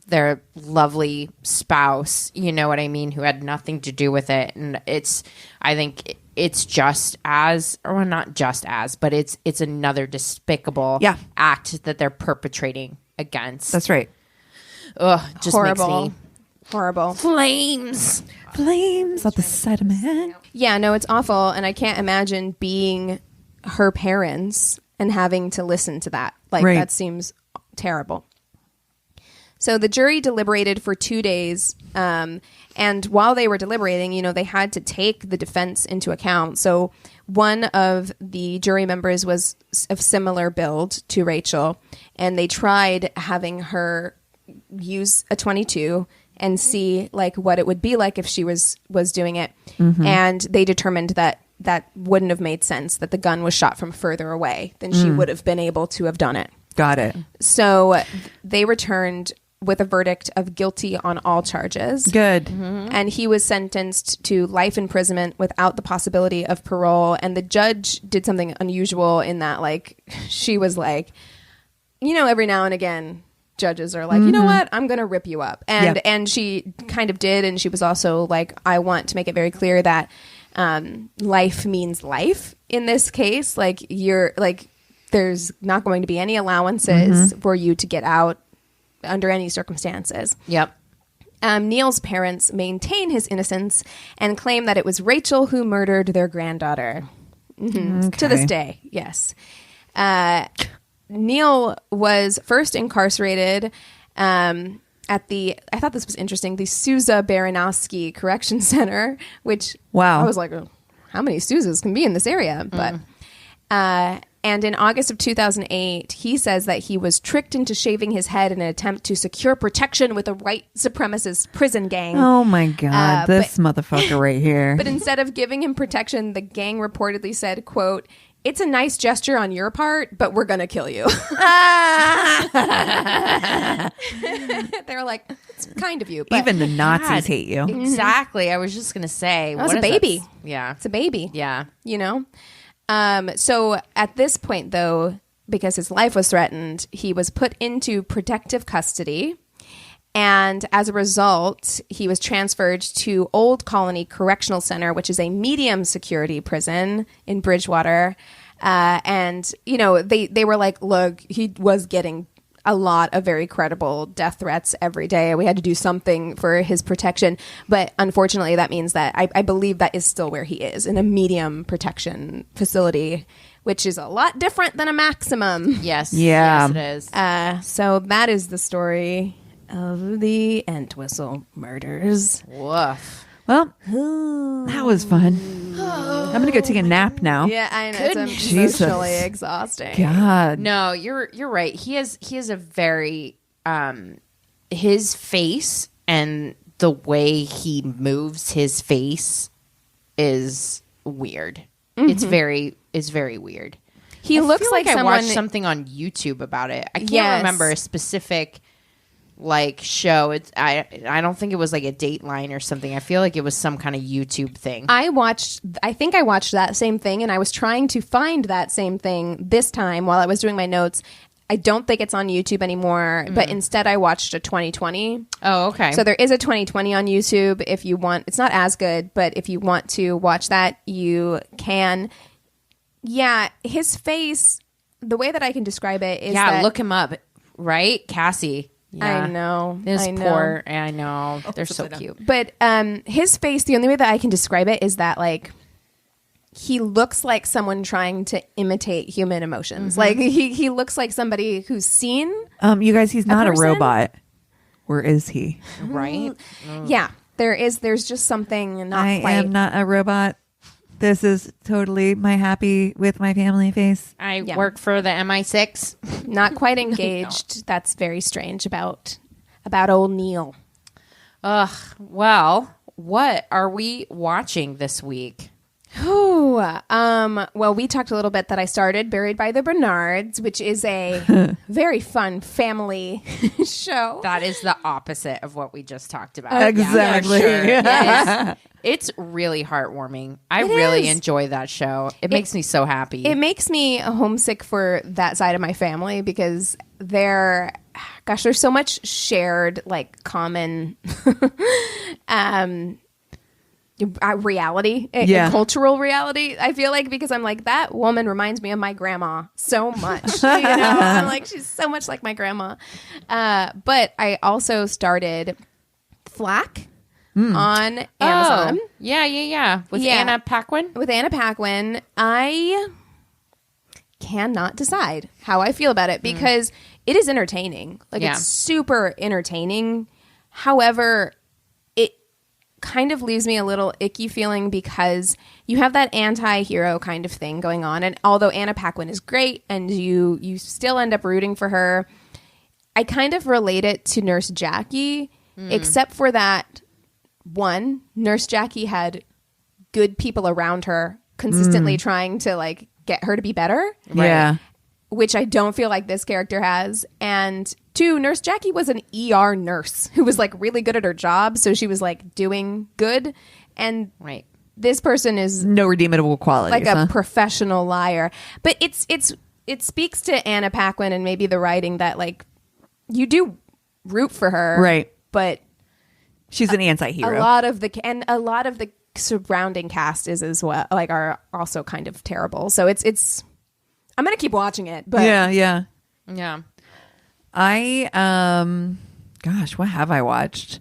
their lovely spouse, you know what I mean, who had nothing to do with it. And I think it's just as, or not just as, but it's another despicable act that they're perpetrating against. That's right. Ugh, just Horrible. makes me Horrible. flames Up the side of my head. Yeah, no, it's awful. And I can't imagine being her parents and having to listen to that. Like, Right. that seems terrible. So the jury deliberated for 2 days. And while they were deliberating, you know, they had to take the defense into account. So one of the jury members was of similar build to Rachel. And they tried having her use a .22 and see like what it would be like if she was doing it. And they determined that wouldn't have made sense, that the gun was shot from further away than she would have been able to have done it. Got it. So they returned with a verdict of guilty on all charges. Good. And he was sentenced to life imprisonment without the possibility of parole. And the judge did something unusual in that, like, she was like, you know, every now and again, judges are like, you know what, I'm going to rip you up. And she kind of did. And she was also like, I want to make it very clear that life means life in this case. Like, you're like, there's not going to be any allowances for you to get out under any circumstances. Yep. Neil's parents maintain his innocence and claim that it was Rachel who murdered their granddaughter. To this day, yes. Neil was first incarcerated at the, I thought this was interesting, the Sousa Baranowski Correction Center, which Wow. I was like, oh, how many Sousas can be in this area? But and in August of 2008, he says that he was tricked into shaving his head in an attempt to secure protection with a white supremacist prison gang. Oh my God. This motherfucker right here. But instead of giving him protection, the gang reportedly said, quote, "It's a nice gesture on your part, but we're going to kill you." They were like, it's kind of you. But Even the Nazis God. hate you. Exactly. I was just going to say. That was what a is baby. Yeah. It's a baby. Yeah. You know? So at this point, though, because his life was threatened, he was put into protective custody. And as a result, he was transferred to Old Colony Correctional Center, which is a medium security prison in Bridgewater. And, you know, they were like, look, he was getting a lot of very credible death threats every day. We had to do something for his protection. But unfortunately, that means that I believe that is still where he is, in a medium protection facility, which is a lot different than a maximum. Yes. Yeah. Yes, it is. So that is the story of the Entwistle murders. Woof. Well, that was fun. I'm going to go take a nap now. Yeah, I know. Goodness. It's Jesus. emotionally exhausting. God. No, you're right. He has a very his face and the way he moves his face is weird. It's very weird. He looks feel like I someone. watched something on YouTube about it. I can't Yes. remember a specific like show. It's I don't think it was like a Dateline or something. I feel like it was some kind of YouTube thing. I think I watched that same thing, and I was trying to find that same thing this time while I was doing my notes. I don't think it's on YouTube anymore, but instead I watched a 2020. Oh, okay. So there is a 2020 on YouTube if you want. It's not as good, but if you want to watch that, you can. Yeah, his face, the way that I can describe it is that, look him up, right? Cassie. Yeah. I know. This I know. poor, I know. They're so cute. But his face, the only way that I can describe it is that, like, he looks like someone trying to imitate human emotions. Like, he looks like somebody who's seen. You guys, he's not a person? robot. Or is he? Right? Yeah, there's just something not I quite. am not a robot. This is totally my happy with my family face. I Yeah. work for the MI6. Not quite engaged. That's very strange about old Neil. Ugh. Well, what are we watching this week? Ooh, well, we talked a little bit that I started Buried by the Bernards, which is a very fun family show. That is the opposite of what we just talked about. Exactly. Yeah, sure. It's really heartwarming. I really is. enjoy that show. It makes me so happy. It makes me homesick for that side of my family because there's so much shared, like, common reality, cultural reality. I feel like, because I'm like, that woman reminds me of my grandma so much. I'm like, she's so much like my grandma. But I also started Flack on Amazon. Oh, yeah. With Yeah. Anna Paquin. With Anna Paquin. I cannot decide how I feel about it because it is entertaining. Like, Yeah. it's super entertaining. However, it kind of leaves me a little icky feeling because you have that anti-hero kind of thing going on. And although Anna Paquin is great and you still end up rooting for her, I kind of relate it to Nurse Jackie, except for that, one, Nurse Jackie had good people around her consistently trying to, like, get her to be better. Yeah. Which I don't feel like this character has. And two, Nurse Jackie was an ER nurse who was, like, really good at her job. So she was, like, doing good. And Right. this person is No redeemable qualities. like a huh? professional liar. But it speaks to Anna Paquin and maybe the writing that, like, you do root for her. Right. But She's an a anti-hero. lot of the surrounding cast is as well, like, are also kind of terrible. So it's I'm gonna keep watching it. But Yeah. Yeah. I gosh, what have I watched?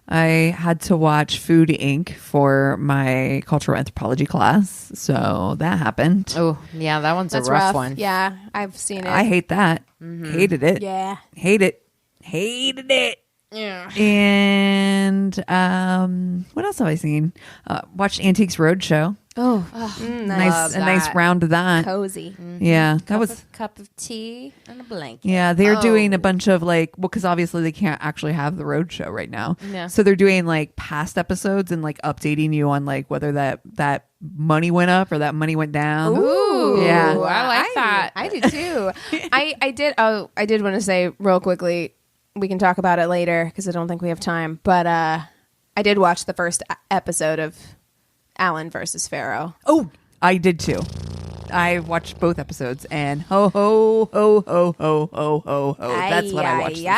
I had to watch Food Inc. for my cultural anthropology class, so that happened. Oh, yeah, that one's that's a rough one. Yeah, I've seen it. I hate that. Hated it. yeah. Hated it. Yeah. And what else have I seen? Watched Antiques Roadshow. Oh, Nice, a nice that. round of that. cozy. Yeah, that was. Cup of tea and a blanket. Yeah, they're doing a bunch of, like, well, because obviously they can't actually have the road show right now. Yeah. So they're doing, like, past episodes and, like, updating you on, like, whether that money went up or that money went down. Ooh, Yeah. I like that. I do too. I did want to say real quickly. We can talk about it later because I don't think we have time. But I did watch the first episode of Alan versus Pharaoh. Oh, I did too. I watched both episodes, and ho ho ho ho ho ho ho ho. That's what I watched this week.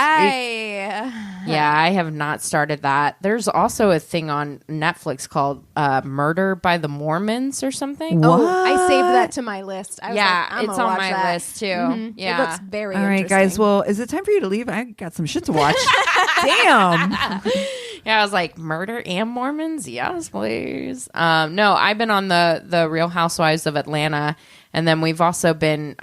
Yeah, I have not started that. There's also a thing on Netflix called Murder by the Mormons or something. What? Oh, I saved that to my list. I was Yeah, like, I'm it's gonna on watch my that. list too. It Yeah. looks very All right, interesting. guys. Well, is it time for you to leave? I got some shit to watch. Damn. Yeah, I was like, murder and Mormons? Yes, please. No, I've been on the Real Housewives of Atlanta, and then we've also been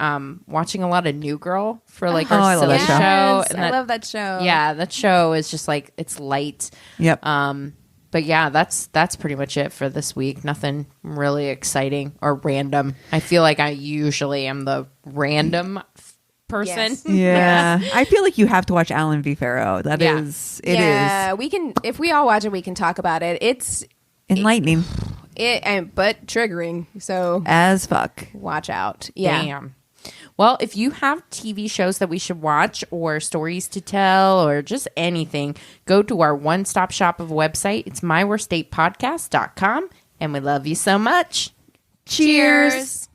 watching a lot of New Girl for, like, our I love silly that show. show. Yes, I love that show. Yeah, that show is just like, it's light. Yep. But yeah, that's pretty much it for this week. Nothing really exciting or random. I feel like I usually am the random person. Yes. Yeah. I feel like you have to watch Alan v. Pharaoh. That Yeah. is, We can, if we all watch it, we can talk about it. It's enlightening but triggering. So as fuck. watch out. Yeah. Damn. Well, if you have TV shows that we should watch or stories to tell or just anything, go to our one-stop shop of a website. It's myworstdatepodcast.com, and we love you so much. Cheers.